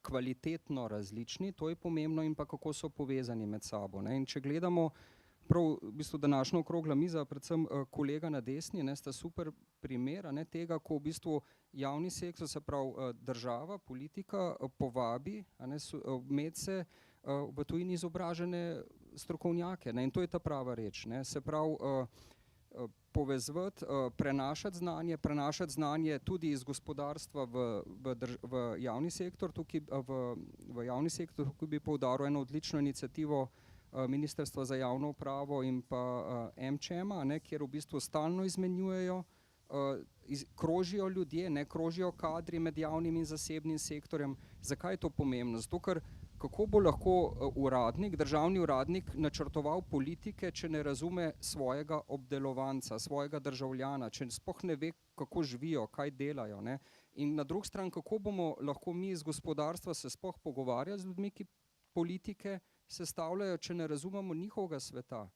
kvalitetno različni, to je pomembno, in pa kako so povezani med sabo. In če gledamo prav v bistvu današnjo okrogla miza, predvsem kolega na desni, sta super primer tega, ko v bistvu javni sektor, se pravi država, politika povabi med se v tujini izobražene strokovnjake. In to je ta prava reč. Se pravi povezovati, prenašati znanje tudi iz gospodarstva v javni sektor. V javni sektor tukaj bi poudaril eno odlično iniciativo Ministrstva za javno upravo in pa MČM-a, kjer v bistvu stalno izmenjujejo, krožijo ljudje, krožijo kadri med javnim in zasebnim sektorjem. Zakaj je to pomembno? Zato, ker kako bo lahko uradnik, državni uradnik načrtoval politike, če ne razume svojega obdelovanca, svojega državljana, če sploh ne ve, kako živijo, kaj delajo. In na drugi strani, kako bomo lahko mi iz gospodarstva se sploh pogovarjali z ljudmi, ki politike sestavljajo, če ne razumemo njihovega sveta.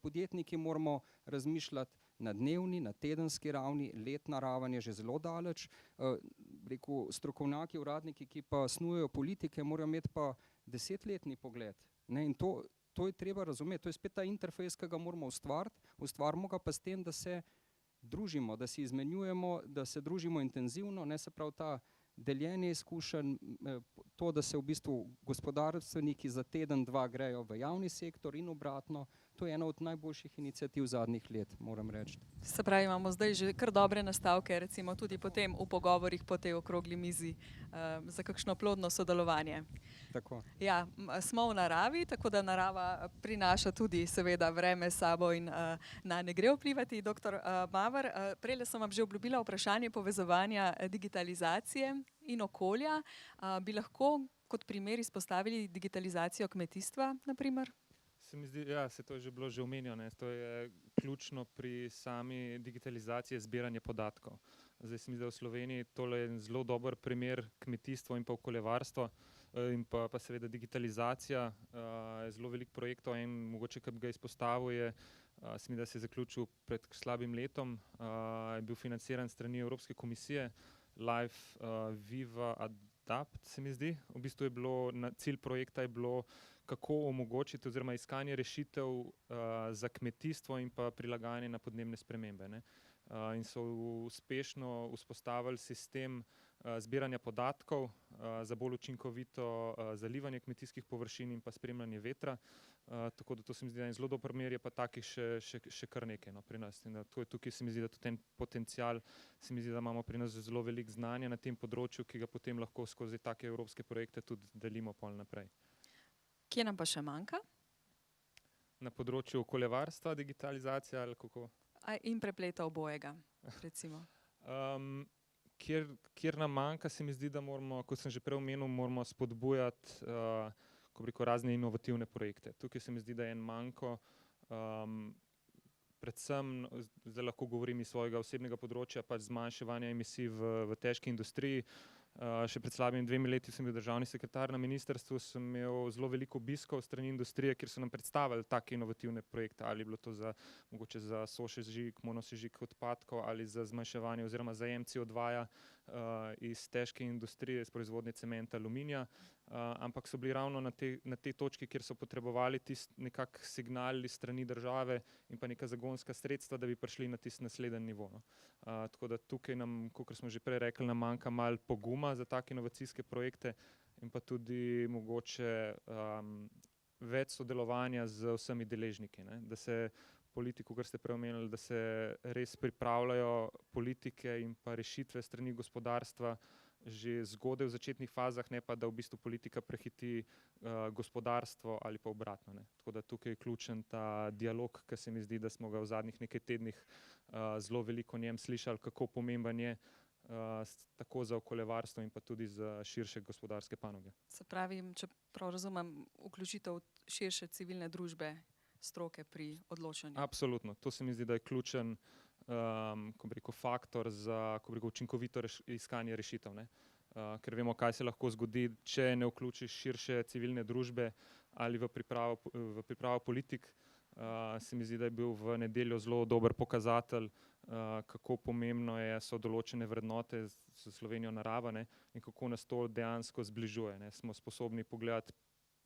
Podjetniki moramo razmišljati na dnevni, na tedenski ravni, letna raven je že zelo daleč. Strokovnjaki, uradniki, ki pa snujejo politike, morajo imeti pa 10-letni pogled. In to je treba razumeti, to je spet ta interfejs, ki ga moramo ustvariti. Ustvarimo ga pa s tem, da se družimo, da si izmenjujemo, da se družimo intenzivno, se pravi ta deljenje izkušenj, to, da se v bistvu gospodarstveniki za teden, dva grejo v javni sektor in obratno, to je ena od najboljših iniciativ zadnjih let, moram reči. Se pravi, imamo zdaj že kar dobre nastavke, recimo tudi potem v pogovorih po tej okrogli mizi za kakšno plodno sodelovanje. Tako. Ja, smo v naravi, tako da narava prinaša tudi seveda vreme s sabo in na ne gre vplivati. Doktor Maver, prejle sem vam že obljubila vprašanje povezovanja digitalizacije in okolja. Bi lahko kot primer izpostavili digitalizacijo kmetijstva, na primer? Se mi zdi, ja, to je že bilo že omenjeno. To je ključno pri sami digitalizaciji zbiranje podatkov. Zdaj se mi zdi, da v Sloveniji tole je zelo dober primer kmetijstvo in pa okoljevarstvo in pa seveda digitalizacija. Je zelo veliko projektov in mogoče, ki bi ga izpostavil, je, se mi zdi, da se je zaključil pred slabim letom, je bil financiran strani Evropske komisije, Life Viva Adapt, se mi zdi. V bistvu je bilo, cilj projekta je bilo, kako omogočiti oziroma iskanje rešitev za kmetijstvo in pa prilagajanje na podnebne spremembe. In so uspešno vzpostavili sistem zbiranja podatkov za bolj učinkovito zalivanje kmetijskih površin in pa spremljanje vetra. Tako da to se mi zdi, da je zelo dober primer, je pa takih še kar nekaj pri nas. In to je tukaj, se mi zdi, da tudi en potencial, se mi zdi, da imamo pri nas zelo veliko znanja na tem področju, ki ga potem lahko skozi take evropske projekte tudi delimo pol naprej. Kje nam pa še manjka? Na področju okoljevarstva, digitalizacija ali kako? In prepleta obojega, recimo. Kjer nam manjka, se mi zdi, da moramo, kot sem že prej omenil, moramo spodbujati razne inovativne projekte. Tukaj se mi zdi, da je en manjko, Predvsem, zdaj lahko govorim iz svojega osebnega področja, pač zmanjševanja emisij v težki industriji. Še pred slabimi 2 leti sem bil državni sekretar na ministrstvu, sem imel zelo veliko obiskov strani industrije, kjer so nam predstavili take inovativne projekte, ali je bilo to mogoče za sosežig, monosežig odpadkov ali za zmanjševanje oziroma zajem CO2 iz težke industrije, iz proizvodnje cementa, aluminija, ampak so bili ravno na tej točki, kjer so potrebovali tisti nekak signal iz strani države in pa neka zagonska sredstva, da bi prišli na tisti naslednji nivo. Tako da tukaj nam, kakor smo že prej rekli, nam manjka malo poguma za take inovacijske projekte in pa tudi mogoče več sodelovanja z vsemi deležniki, ne? Da se politiko, kar ste prej omenili, da se res pripravljajo politike in pa rešitve strani gospodarstva že zgodaj v začetnih fazah, ne pa da v bistvu politika prehiti gospodarstvo ali pa obratno, ne. Tako da tukaj je ključen ta dialog, ki se mi zdi, da smo ga v zadnjih nekaj tednih zelo veliko o njem slišali, kako pomemben je tako za okoljevarstvo in pa tudi za širše gospodarske panoge. Se pravi, če prav razumem, vključitev širše civilne družbe, stroke pri odločanju. Absolutno. To se mi zdi, da je ključen faktor za učinkovito iskanje rešitev, ne? Ker vemo, kaj se lahko zgodi, če ne vključiš širše civilne družbe ali v pripravo politik. Se mi zdi, da je bil v nedeljo zelo dober pokazatelj, kako pomembno so določene vrednote za Slovenijo narava, ne? In kako nas to dejansko zbližuje, ne? Smo sposobni pogledati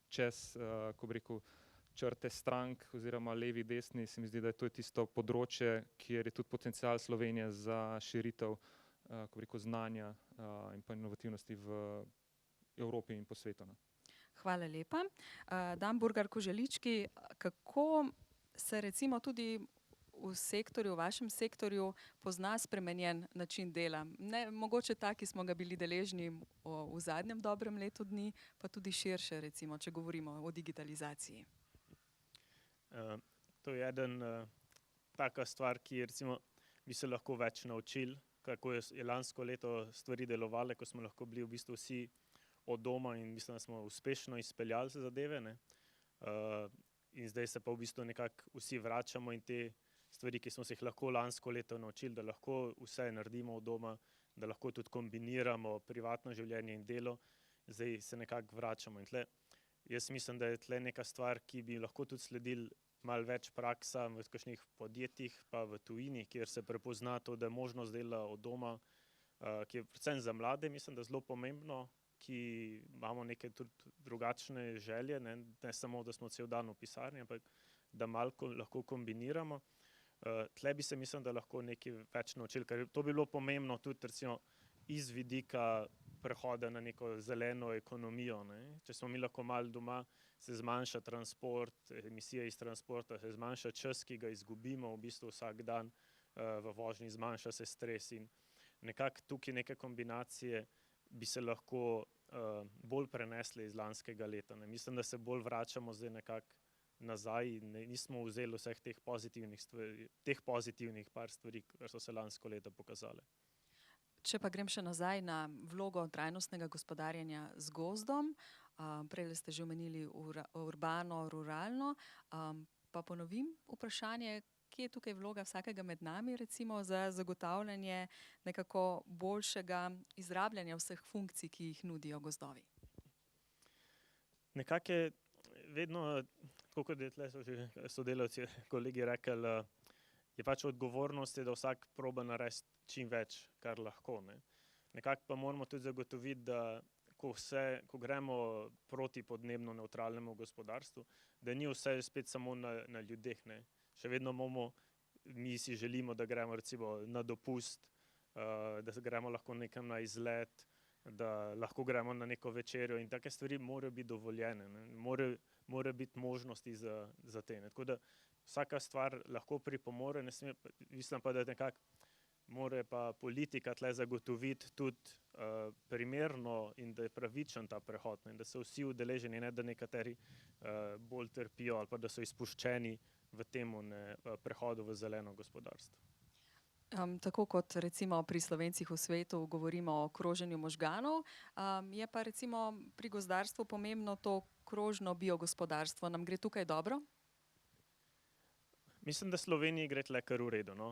čez, črte strank oziroma levi, desni. Se mi zdi, da je to tisto področje, kjer je tudi potencial Slovenije za širitev znanja in pa inovativnosti v Evropi in po svetu. Hvala lepa. Dan Burgar Koželički, kako se recimo tudi v sektorju, v vašem sektorju pozna spremenjen način dela? Ne, mogoče tak, ki smo ga bili deležni v zadnjem dobrem letu dni, pa tudi širše, recimo, če govorimo o digitalizaciji. To je taka stvar, ki recimo bi se lahko več naučili, kako je lansko leto stvari delovale, ko smo lahko bili v bistvu vsi od doma in mislim, da smo uspešno izpeljali zadeve, ne. In zdaj se pa v bistvu nekako vsi vračamo in te stvari, ki smo se jih lahko lansko leto naučili, da lahko vse naredimo od doma, da lahko tudi kombiniramo privatno življenje in delo, zdaj se nekako vračamo. In jaz mislim, da je tle neka stvar, ki bi lahko tudi sledili malo več praksa v kakšnih podjetjih, pa v tujini, kjer se prepozna to, da je možnost dela od doma, ki je predvsem za mlade, mislim, da zelo pomembno, ki imamo neke tudi drugačne želje, ne samo, da smo cel dan v pisarni, ampak da malo lahko kombiniramo. Tle bi se mislim, da lahko nekaj več naučili, ker to bi bilo pomembno tudi recimo iz vidika prehoda na neko zeleno ekonomijo, ne. Če smo mi lahko malo doma, se zmanjša transport, emisije iz transporta, se zmanjša čas, ki ga izgubimo v bistvu vsak dan v vožnji, zmanjša se stres in nekako tukaj neke kombinacije bi se lahko bolj prenesle iz lanskega leta, ne. Mislim, da se bolj vračamo zdaj nekako nazaj in nismo vzeli vseh teh pozitivnih par stvari, kar so se lansko leto pokazale. Če pa grem še nazaj na vlogo trajnostnega gospodarjenja z gozdom, prej ste že omenili urbano, ruralno, pa ponovim vprašanje, kje je tukaj vloga vsakega med nami, recimo za zagotavljanje nekako boljšega izrabljanja vseh funkcij, ki jih nudijo gozdovi? Nekako je vedno, tako kot je tle so že sodelavci, kolegi rekli, je pač odgovornost, da vsak proba narediti čim več, kar lahko, ne. Nekako pa moramo tudi zagotoviti, da ko gremo proti podnebno nevtralnemu gospodarstvu, da ni vse spet samo na ljudeh, ne. Še vedno mi si želimo, da gremo recimo na dopust, da gremo lahko nekam na izlet, da lahko gremo na neko večerjo in take stvari morajo biti dovoljene, ne. Mora biti možnosti za te, ne. Tako da vsaka stvar lahko pripomore, mislim pa, da nekako mora pa politika tle zagotoviti tudi primerno in da je pravičen ta prehod, ne, da so vsi udeleženi, ne da nekateri bolj trpijo ali pa da so izpuščeni v tem prehodu v zeleno gospodarstvo. Tako kot recimo pri Slovencih v svetu govorimo o kroženju možganov, je pa recimo pri gozdarstvu pomembno to krožno biogospodarstvo. Nam gre tukaj dobro? Mislim, da Sloveniji gre tle kar v redu. No.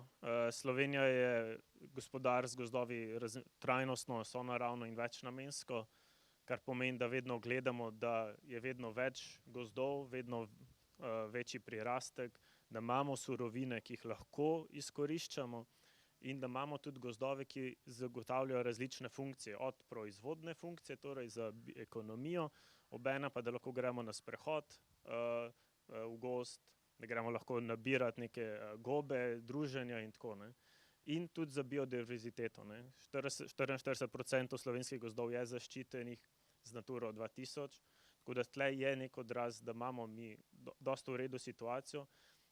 Slovenija je gospodar z gozdovi trajnostno, sonaravno in večnamensko, kar pomeni, da vedno gledamo, da je vedno več gozdov, vedno večji prirastek, da imamo surovine, ki jih lahko izkoriščamo in da imamo tudi gozdove, ki zagotavljajo različne funkcije, od proizvodne funkcije, torej za ekonomijo, obenem pa, da lahko gremo na sprehod v gozd, da gremo lahko nabirati neke gobe, druženja in tako. Ne. In tudi za biodiverziteto. 44% slovenskih gozdov je zaščitenih z Naturo 2000, tako da tle je nek odraz, da imamo mi dosta v redu situacijo.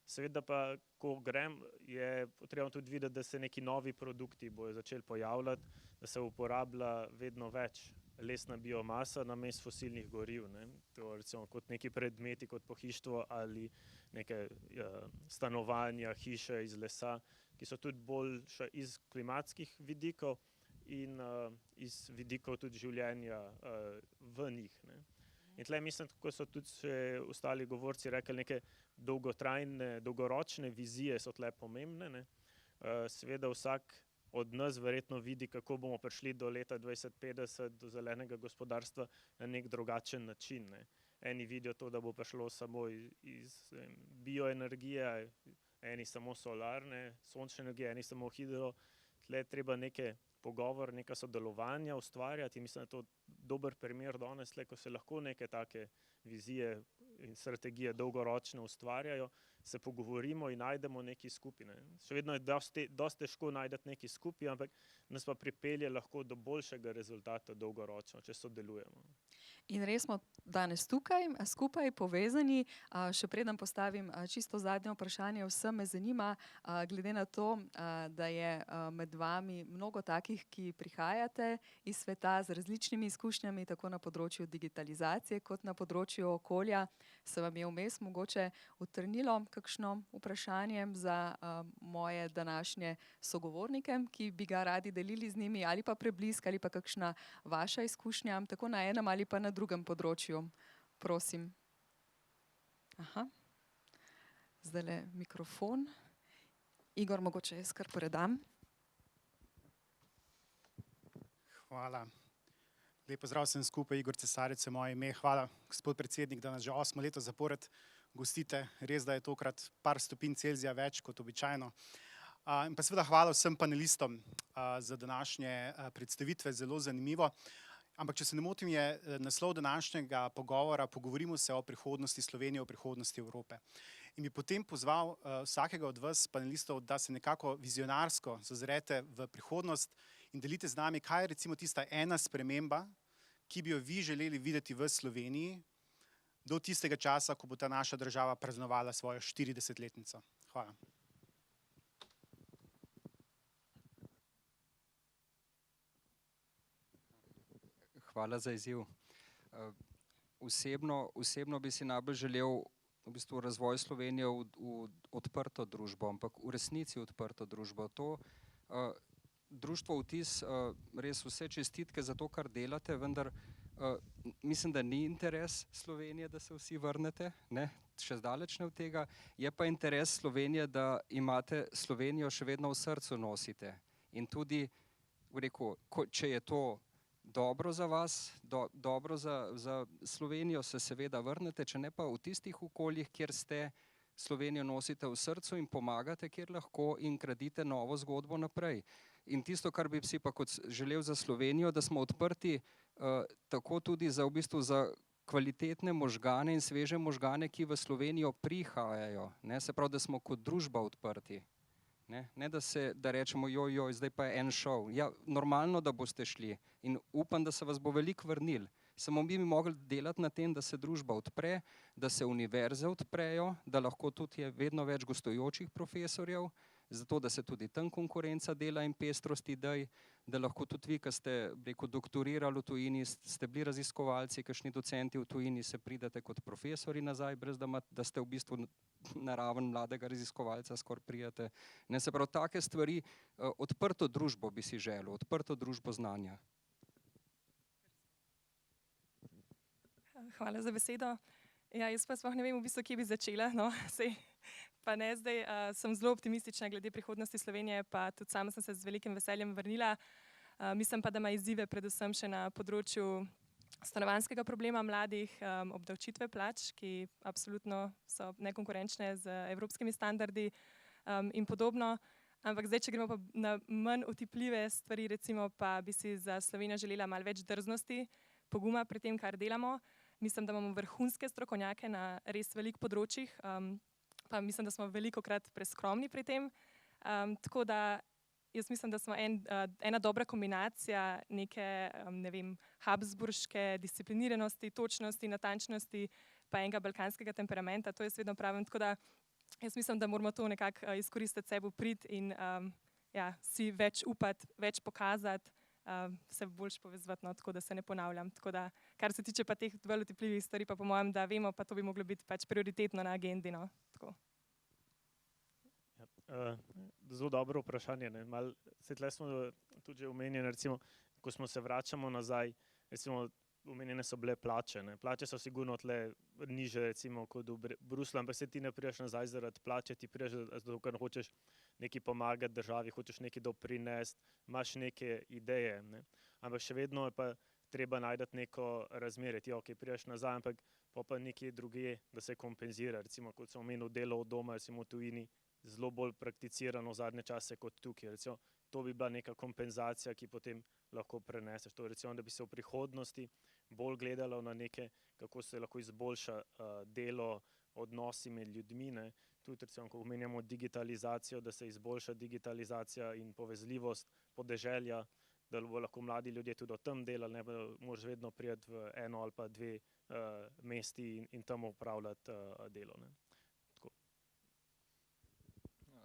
Seveda pa, ko grem, je potrebno tudi videti, da se neki novi produkti bojo začeli pojavljati, da se uporablja vedno več lesna biomasa namesto fosilnih goriv. Ne. To recimo kot neki predmeti, kot pohištvo ali neke stanovanja, hiše iz lesa, ki so tudi boljše iz klimatskih vidikov in iz vidikov tudi življenja v njih. Ne. In tle mislim, kako so tudi še ostali govorci rekli, neke dolgotrajne, dolgoročne vizije so tle pomembne. Ne. Seveda vsak od nas verjetno vidi, kako bomo prišli do leta 2050, do zelenega gospodarstva na nek drugačen način. Ne. Eni vidijo to, da bo prišlo samo iz bioenergije, eni samo solarne, sončne energije, eni samo hidro. Tle je treba neke pogovor, neka sodelovanja ustvarjati in mislim, da je to dober primer danes, tle, ko se lahko neke take vizije in strategije dolgoročne ustvarjajo, se pogovorimo in najdemo neki skupine. Še vedno je dosti težko najti neki skupaj, ampak nas pa pripelje lahko do boljšega rezultata dolgoročno, če sodelujemo. In res smo danes tukaj, skupaj povezani. Še preden postavim čisto zadnje vprašanje, vsem me zanima, glede na to, da je med vami mnogo takih, ki prihajate iz sveta z različnimi izkušnjami, tako na področju digitalizacije kot na področju okolja. Se vam je vmes mogoče utrnilo kakšno vprašanje za moje današnje sogovornike, ki bi ga radi delili z njimi, ali pa preblisk, ali pa kakšna vaša izkušnja, tako na enem ali pa na drugem področju. Prosim. Aha. Zdajle mikrofon. Igor, mogoče jaz kar predam. Hvala. Lep pozdrav vsem skupaj, Igor Cesarec je moje ime. Hvala, gospod predsednik, da nas že 8. leto zapored gostite. Res, da je tokrat par stopinj Celzija več kot običajno. In pa seveda hvala vsem panelistom za današnje predstavitve, zelo zanimivo. Ampak, če se ne motim, je naslov današnjega pogovora Pogovorimo se o prihodnosti Slovenije, o prihodnosti Evrope. In bi potem pozval vsakega od vas, panelistov, da se nekako vizionarsko zazrete v prihodnost in delite z nami, kaj je recimo tista ena sprememba, ki bi jo vi želeli videti v Sloveniji do tistega časa, ko bo ta naša država praznovala svojo 40-letnico. Hvala. Hvala za izziv. Osebno bi si najbolj želel v bistvu razvoj Slovenije v odprto družbo, ampak v resnici odprto družbo. To društvo Vtis, res vse čestitke za to, kar delate, vendar mislim, da ni interes Slovenije, da se vsi vrnete, ne, še zdaleč ne od tega. Je pa interes Slovenije, da imate Slovenijo še vedno v srcu nosite. In tudi, rekel, če je to dobro za vas, dobro za Slovenijo, se seveda vrnete, če ne pa v tistih okoljih, kjer ste, Slovenijo nosite v srcu in pomagate, kjer lahko in gradite novo zgodbo naprej. In tisto, kar bi si pa kot želel za Slovenijo, da smo odprti tako tudi za, v bistvu za kvalitetne možgane in sveže možgane, ki v Slovenijo prihajajo. Ne? Se pravi, da smo kot družba odprti. Ne da rečemo, joj, zdaj pa je en šov. Ja, normalno, da boste šli in upam, da se vas bo veliko vrnil. Samo bi mogli delati na tem, da se družba odpre, da se univerze odprejo, da lahko tudi je vedno več gostujočih profesorjev, zato da se tudi tam konkurenca dela in pestrosti daj, da lahko tudi vi, ki ste doktorirali v tujini, ste bili raziskovalci, kakšni docenti v tujini, se pridete kot profesori nazaj, brez da ste v bistvu na raven mladega raziskovalca skoraj prijete. Ne, se pravi, take stvari, odprto družbo bi si želel, odprto družbo znanja. Hvala za besedo. Ja, jaz pa sploh ne vem, v bistvu, kje bi začela. No, Pa ne, zdaj sem zelo optimistična glede prihodnosti Slovenije, pa tudi sama sem se z velikim veseljem vrnila. Mislim pa, da ima izzive predvsem še na področju stanovanjskega problema mladih, obdavčitve plač, ki absolutno so nekonkurenčne z evropskimi standardi in podobno. Ampak zdaj, če gremo pa na manj otipljive stvari, recimo pa bi si za Slovenijo želela malo več drznosti, poguma pri tem, kar delamo. Mislim, da imamo vrhunske strokovnjake na res velikih področjih, pa mislim, da smo velikokrat preskromni pri tem. Tako da jaz mislim, da smo ena dobra kombinacija neke, ne vem, habsburške discipliniranosti, točnosti, natančnosti pa enega balkanskega temperamenta, to jaz vedno pravim. Tako da jaz mislim, da moramo to nekako izkoristiti sebi v prid in si več upati, več pokazati, se boljš povezovati, no, tako da se ne ponavljam. Tako da, kar se tiče pa teh bolj otipljivih stvari, pa po mojem, da vemo, pa to bi moglo biti pač prioritetno na agendi, no. Tako. Zelo dobro vprašanje. Saj tle smo tudi že omenjeni, recimo, ko smo se vračamo nazaj, recimo, omenjene so bile plače. Plače so sigurno tle niže, recimo, kot v Bruslju, ampak se ti ne prideš nazaj zaradi plače, ti prideš zato, ker hočeš nekaj pomagati državi, hočeš nekaj doprinesti, imaš neke ideje. Ampak še vedno je pa treba najti neko razmerje. Ti, ok, prideš nazaj, ampak pa nekje drugje, da se kompenzira. Recimo, kot sem omenil, delo od doma, recimo v tujini, zelo bolj prakticirano v zadnje čase kot tukaj. Recimo, to bi bila neka kompenzacija, ki potem lahko preneseš. To recimo, da bi se v prihodnosti bolj gledalo na neke, kako se lahko izboljša delo, odnosi med ljudmi. Tudi recimo, ko omenjamo digitalizacijo, da se izboljša digitalizacija in povezljivost podeželja, da bo lahko mladi ljudje tudi o tem delali, ne pa moraš vedno priti v eno ali pa dve mesti in tam upravljati delo.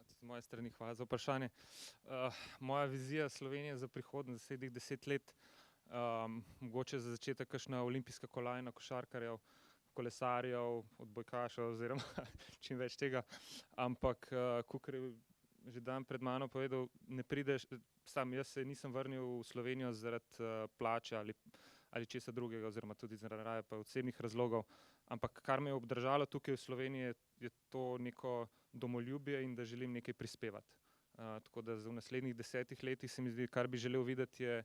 Z moje strani hvala za vprašanje. Moja vizija Slovenije za prihodnost naslednjih 10 let, mogoče za začetek kakšna olimpijska kolajna košarkarjev, kolesarjev, odbojkašev oziroma čim več tega, ampak kakor je že dan pred mano povedal, ne prideš, sam jaz se nisem vrnil v Slovenijo zaradi plače ali česa drugega oziroma tudi zaradi pa osebnih razlogov, ampak kar me je obdržalo tukaj v Sloveniji je to neko domoljubje in da želim nekaj prispevati. Tako da v naslednjih 10 letih se mi zdi, kar bi želel videti je,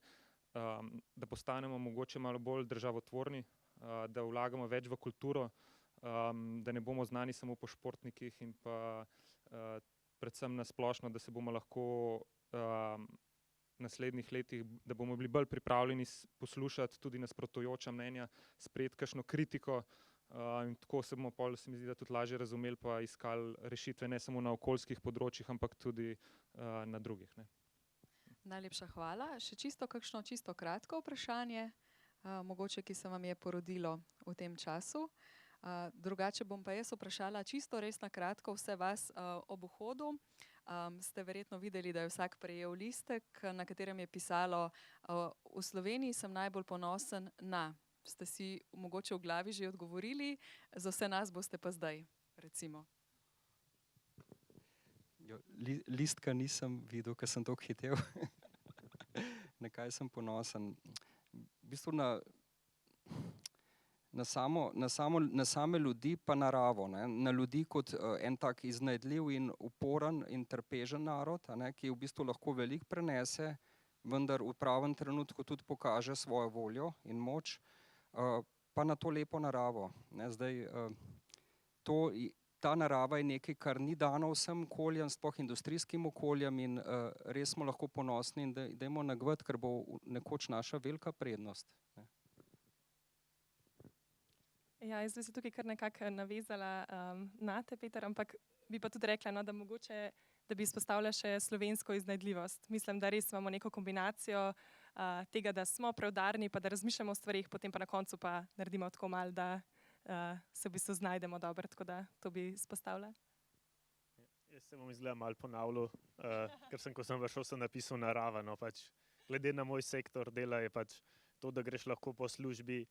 da postanemo mogoče malo bolj državotvorni, da vlagamo več v kulturo, da ne bomo znani samo po športnikih in pa predvsem na splošno, da se bomo lahko naslednjih letih, da bomo bili bolj pripravljeni poslušati tudi nasprotujoča mnenja, sprejeti kakšno kritiko in tako se bomo pol, se mi zdi, da tudi lažje razumeli pa iskali rešitve ne samo na okoljskih področjih, ampak tudi na drugih. Ne. Najlepša hvala. Še kakšno čisto kratko vprašanje, mogoče, ki se vam je porodilo v tem času. Drugače bom pa jaz vprašala čisto res na kratko vse vas ob vhodu. Ste verjetno videli, da je vsak prejel listek, na katerem je pisalo v Sloveniji sem najbolj ponosen na. Ste si mogoče v glavi že odgovorili, za vse nas boste pa zdaj, recimo. Listka nisem videl, ker sem toliko hitel. Na kaj sem ponosen? V bistvu na same ljudi pa naravo. Na ljudi kot en tak iznajdljiv in uporen in trpežen narod, ki v bistvu lahko veliko prenese, vendar v pravem trenutku tudi pokaže svojo voljo in moč, pa na to lepo naravo. Zdaj, ta narava je nekaj, kar ni dano vsem okoljem, sploh industrijskim okoljem in res smo lahko ponosni in dajmo nagovati, ker bo nekoč naša velika prednost. Ja, jaz bi se tukaj kar nekako navezala na te, Peter, ampak bi pa tudi rekla, no, da mogoče, da bi izpostavila še slovensko iznajdljivost. Mislim, da res imamo neko kombinacijo tega, da smo preudarni, pa da razmišljamo o stvarih, potem pa na koncu pa naredimo tako malo, da se v bistvu znajdemo dobro, tako da to bi izpostavila. Jaz se bom izgleda malo ponavljal, ker ko sem vršel, sem napisal narava. No, pač, glede na moj sektor dela je pač to, da greš lahko po službi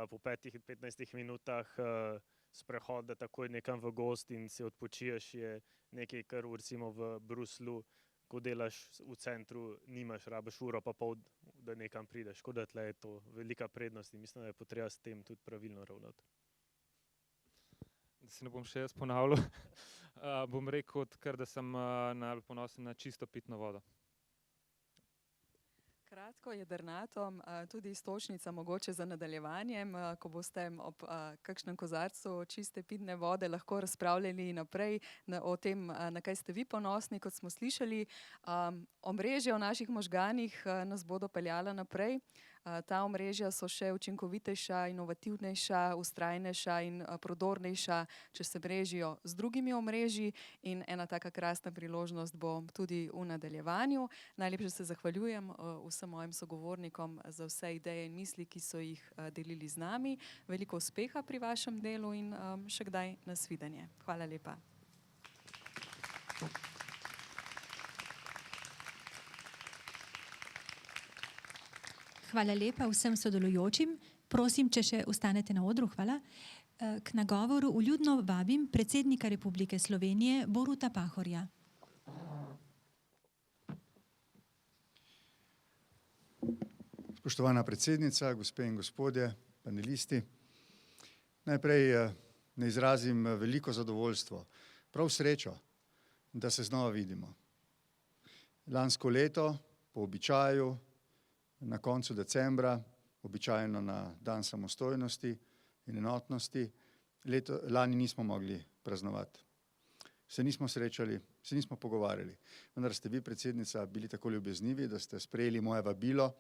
po 5-15 minutah sprehoda takoj nekam v gozd in se odpočiješ, je nekaj, kar recimo v Bruslju, ko delaš v centru, nimaš, rabiš uro pa pol, da nekam prideš. Tako da tle je to velika prednost in mislim, da je potreba s tem tudi pravilno ravnati. Da se ne bom še jaz ponavljal. bom rekel, kar da sem najbolj ponosen na čisto pitno vodo. Kratko, jedrnato, tudi iztočnica mogoče za nadaljevanjem, ko boste ob kakšnem kozarcu čiste pitne vode lahko razpravljali naprej o tem, na kaj ste vi ponosni, kot smo slišali. Omrežja v naših možganih nas bodo peljala naprej. Ta omrežja so še učinkovitejša, inovativnejša, vztrajnejša in prodornejša, če se mrežijo z drugimi omrežji, in ena taka krasna priložnost bo tudi v nadaljevanju. Najlepše se zahvaljujem vsem mojim sogovornikom za vse ideje in misli, ki so jih delili z nami. Veliko uspeha pri vašem delu in še kdaj nasvidenje. Hvala lepa. Hvala lepa vsem sodelujočim. Prosim, če še ostanete na odru, hvala. K nagovoru vljudno vabim predsednika Republike Slovenije Boruta Pahorja. Spoštovana predsednica, gospe in gospodje, panelisti. Najprej ne izrazim veliko zadovoljstvo, prav srečo, da se znova vidimo. Lansko leto, po običaju, na koncu decembra, običajno na dan samostojnosti in enotnosti, lani nismo mogli praznovati. Se nismo srečali, se nismo pogovarjali. Vendar ste vi, predsednica, bili tako ljubeznivi, da ste sprejeli moje vabilo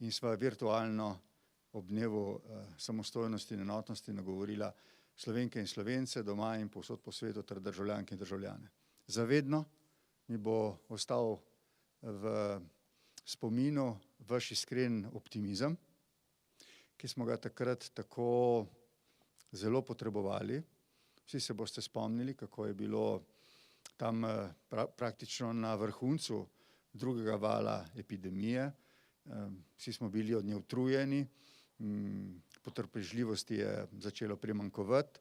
in sva virtualno ob dnevu samostojnosti in enotnosti nagovorila Slovenke in Slovence doma in povsod po svetu ter državljanke in državljane. Zavedno mi bo ostal v spominu vaš iskren optimizem, ki smo ga takrat tako zelo potrebovali. Vsi se boste spomnili, kako je bilo tam praktično na vrhuncu drugega vala epidemije. Vsi smo bili od nje utrujeni, potrpežljivosti je začelo primanjkovati.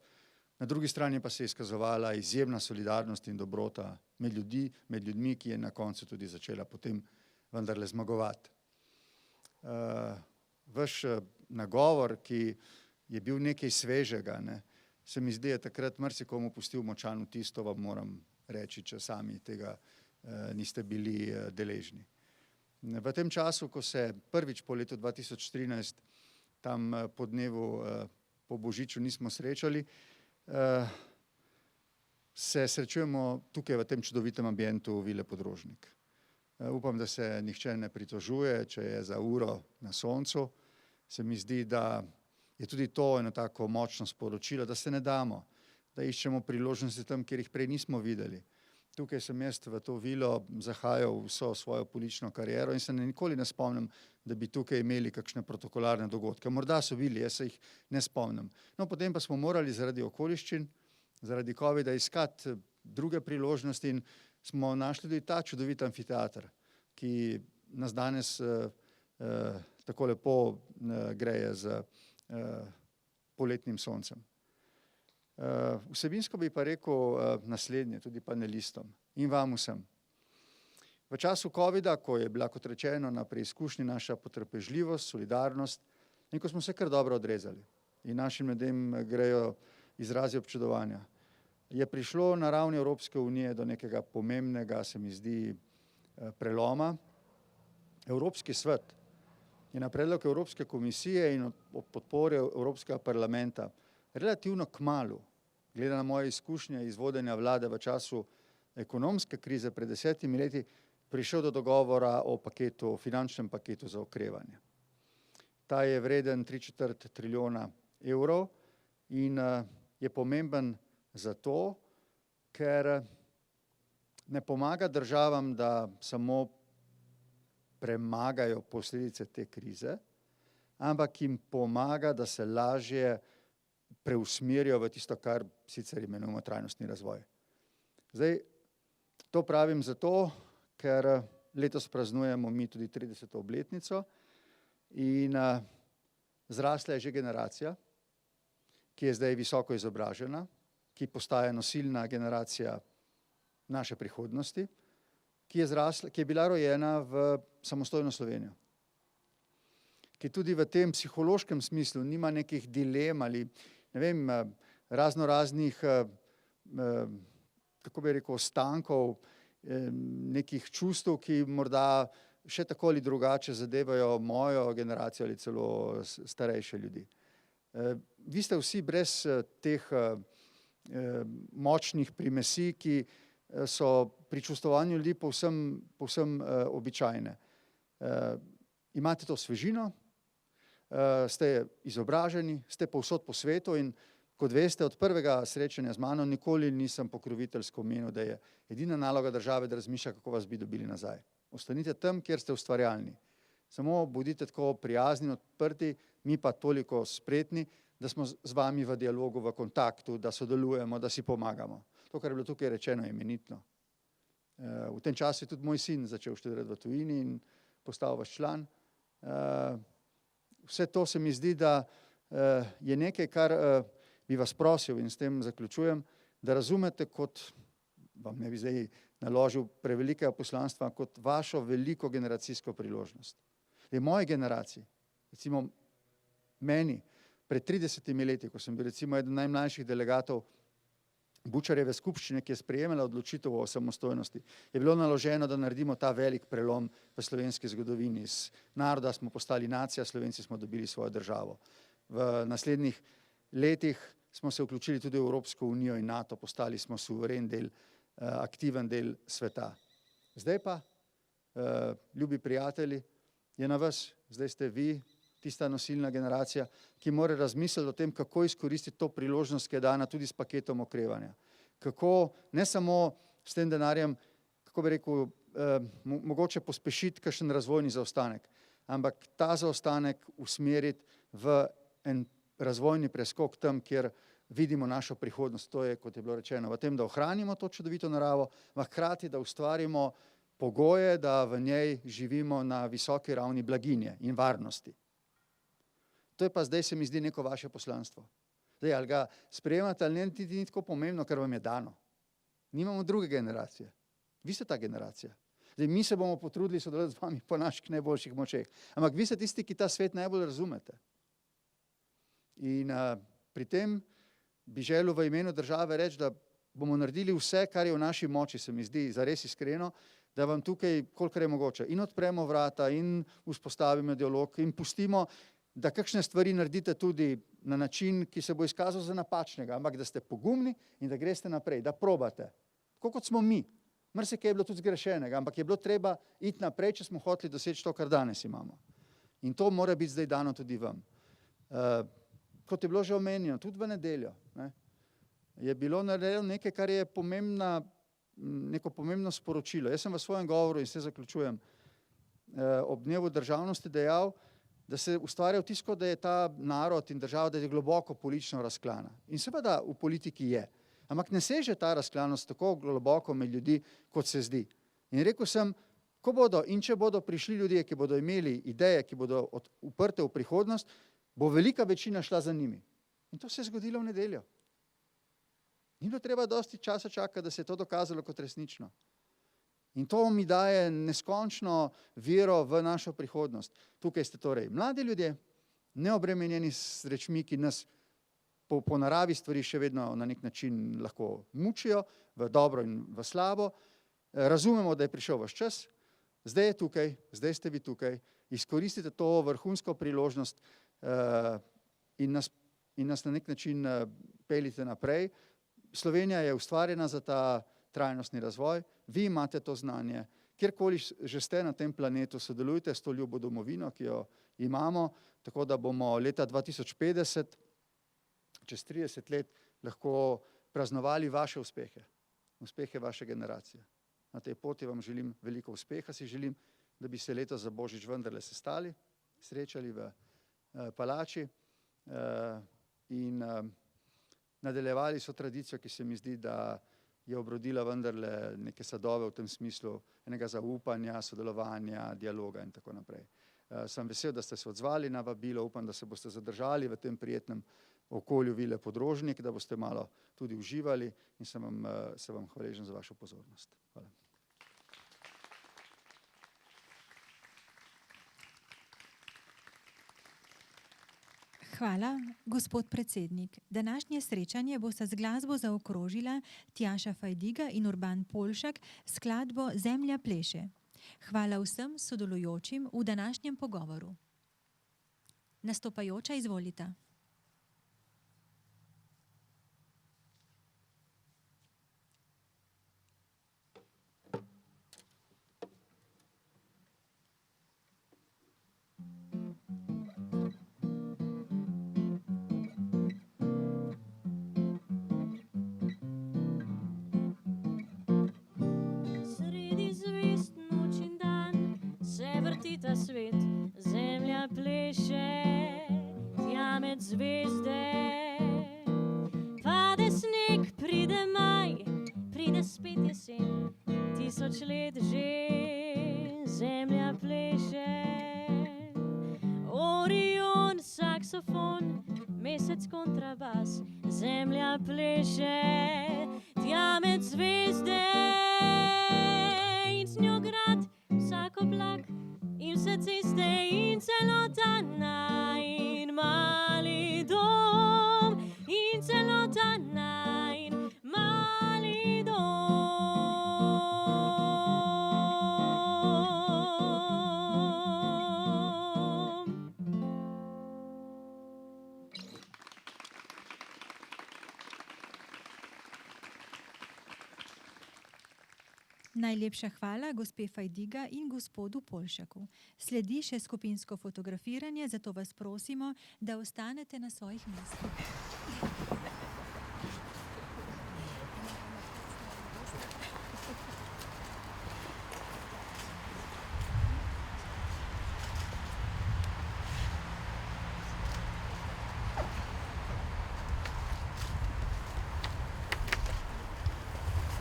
Na drugi strani pa se je izkazovala izjemna solidarnost in dobrota med ljudmi, ki je na koncu tudi začela potem vendarle zmagovati. Vaš nagovor, ki je bil nekaj svežega, se mi zdi, je takrat marsikomu pustil močan vtis, to vam moram reči, če sami tega niste bili deležni. V tem času, ko se prvič po letu 2013 tam po dnevu po Božiču nismo srečali, se srečujemo tukaj v tem čudovitem ambientu Vile Podrožnik. Upam, da se nihče ne pritožuje, če je za uro na soncu. Se mi zdi, da je tudi to eno tako močno sporočilo, da se ne damo, da iščemo priložnosti tam, kjer jih prej nismo videli. Tukaj sem jaz v to vilo zahajal vso svojo politično kariero in se nikoli ne spomnim, da bi tukaj imeli kakšne protokolarne dogodke. Morda so bili, jaz se jih ne spomnim. No, potem pa smo morali zaradi okoliščin, zaradi covida iskati druge priložnosti in smo našli tudi ta čudovit amfiteater, ki nas danes tako lepo greje z poletnim soncem. Vsebinsko bi pa rekel naslednje, tudi panelistom in vam vsem. V času covida, ko je bila, kot rečeno, na preizkušnji naša potrpežljivost, solidarnost in ko smo se kar dobro odrezali in našim ljudem grejo izrazi občudovanja, je prišlo na ravni Evropske unije do nekega pomembnega, se mi zdi, preloma. Evropski svet je na predlog Evropske komisije in ob podpori Evropskega parlamenta relativno kmalu, glede na moje izkušnje iz vodenja vlade v času ekonomske krize pred 10 leti, prišel do dogovora o finančnem paketu za okrevanje. Ta je vreden 3/4 trilijona evrov in je pomemben zato, ker ne pomaga državam, da samo premagajo posledice te krize, ampak jim pomaga, da se lažje preusmerijo v tisto, kar sicer imenujemo trajnostni razvoj. Zdaj, to pravim zato, ker letos praznujemo mi tudi 30. obletnico in zrasla je že generacija, ki je zdaj visoko izobražena, ki postaja nosilna generacija naše prihodnosti, ki je bila rojena v samostojno Slovenijo, ki tudi v tem psihološkem smislu nima nekih dilem ali razno raznih kako bi rekel, ostankov nekih čustev, ki morda še tako ali drugače zadevajo mojo generacijo ali celo starejše ljudi. Vi ste vsi brez teh močnih primesi, ki so pri čustvovanju ljudi povsem običajne. Imate to svežino, ste izobraženi, ste povsod po svetu in kot veste, od prvega srečanja z mano nikoli nisem pokroviteljsko menil, da je edina naloga države, da razmišlja, kako vas bi dobili nazaj. Ostanite tam, kjer ste ustvarjalni. Samo bodite tako prijazni, odprti, mi pa toliko spretni, da smo z vami v dialogu, v kontaktu, da sodelujemo, da si pomagamo. To, kar je bilo tukaj rečeno, je imenitno. V tem času je tudi moj sin začel študirati v tujini in postal vaš član. Vse to se mi zdi, da je nekaj, kar bi vas prosil in s tem zaključujem, da razumete kot, vam ne bi zdaj naložil prevelikega poslanstva, kot vašo veliko generacijsko priložnost. V moji generaciji, recimo meni, pred 30 leti, ko sem bil recimo eden najmlajših delegatov Bučarjeve skupščine, ki je sprejemala odločitev o samostojnosti, je bilo naloženo, da naredimo ta velik prelom v slovenski zgodovini. Iz naroda smo postali nacija, Slovenci smo dobili svojo državo. V naslednjih letih smo se vključili tudi v Evropsko unijo in NATO, postali smo suveren del, aktiven del sveta. Zdaj pa, ljubi prijatelji, je na vas, zdaj ste vi, tista nosilna generacija, ki mora razmisliti o tem, kako izkoristiti to priložnost, ki je dana tudi s paketom okrevanja. Kako ne samo s tem denarjem, kako bi rekel, mogoče pospešiti kakšen razvojni zaostanek, ampak ta zaostanek usmeriti v en razvojni preskok tam, kjer vidimo našo prihodnost. To je, kot je bilo rečeno, v tem, da ohranimo to čudovito naravo, hkrati, da ustvarimo pogoje, da v njej živimo na visoki ravni blaginje in varnosti. To je pa zdaj se mi zdi neko vaše poslanstvo. Zdaj, ali ga sprejemate ali ne, ni tako pomembno, kar vam je dano. Nimamo druge generacije. Vi ste ta generacija. Zdaj, mi se bomo potrudili sodelovati z vami po naših najboljših močeh. Ampak vi ste tisti, ki ta svet najbolj razumete. In pri tem bi želel v imenu države reči, da bomo naredili vse, kar je v naši moči, se mi zdi zares iskreno, da vam tukaj, kolikor je mogoče, in odpremo vrata, in vzpostavimo dialog, in pustimo, da kakšne stvari naredite tudi na način, ki se bo izkazal za napačnega, ampak da ste pogumni in da greste naprej, da probate. Tako kot smo mi. Marsikaj je bilo tudi zgrešenega, ampak je bilo treba iti naprej, če smo hoteli doseči to, kar danes imamo. In to mora biti zdaj dano tudi vam. Kot je bilo že omenjeno, tudi v nedeljo, je bilo narejeno nekaj, kar je neko pomembno sporočilo. Jaz sem v svojem govoru, in se zaključujem, ob dnevu državnosti dejal, da se ustvarja vtis, da je ta narod in država, da je globoko politično razklana. In seveda v politiki je. Ampak ne seže ta razklanost tako globoko med ljudi, kot se zdi. In rekel sem, ko bodo in če bodo prišli ljudje, ki bodo imeli ideje, ki bodo uprte v prihodnost, bo velika večina šla za njimi. In to se je zgodilo v nedeljo. Ni bilo treba dosti časa čakati, da se je to dokazalo kot resnično. In to mi daje neskončno vero v našo prihodnost. Tukaj ste torej mladi ljudje, neobremenjeni s rečmi, ki nas po naravi stvari še vedno na nek način lahko mučijo, v dobro in v slabo. Razumemo, da je prišel vaš čas, zdaj je tukaj, zdaj ste vi tukaj, izkoristite to vrhunsko priložnost in nas na nek način peljite naprej. Slovenija je ustvarjena za ta trajnostni razvoj, vi imate to znanje, kjerkoli že ste na tem planetu, sodelujte s to ljubo domovino, ki jo imamo, tako da bomo leta 2050, čez 30 let, lahko praznovali vaše uspehe, uspehe vaše generacije. Na tej poti vam želim veliko uspeha, si želim, da bi se letos za Božič vendarle sestali, srečali v palači in nadaljevali so tradicijo, ki se mi zdi, da je obrodila vendarle neke sadove v tem smislu enega zaupanja, sodelovanja, dialoga in tako naprej. Sem vesel, da ste se odzvali na vabilo, upam, da se boste zadržali v tem prijetnem okolju Vile Podrožnik, da boste malo tudi uživali in se vam hvaležen za vašo pozornost. Hvala. Hvala, gospod predsednik. Današnje srečanje bosta z glasbo zaokrožila Tjaša Fajdiga in Urban Polšak s skladbo Zemlja pleše. Hvala vsem sodelujočim v današnjem pogovoru. Nastopajoča, izvolita. Ta svet, zemlja pleše, tja med zvezde. Pade sneg, pride maj, pride spet jesen, 1000 let že, zemlja pleše. Orion, saksofon, mesec kontrabas, zemlja pleše, tja med zvezde. In z njo grad, vsak oblak, in vse ceste in celota najin mali dom, in celota najin mali dom. Najlepša hvala gospe Fajdiga in gospodu Polšaku. Sledi še skupinsko fotografiranje, zato vas prosimo, da ostanete na svojih mestih.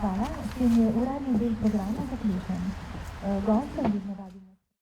Hvala, s tem je uradni del programa zaključen. Gostom bi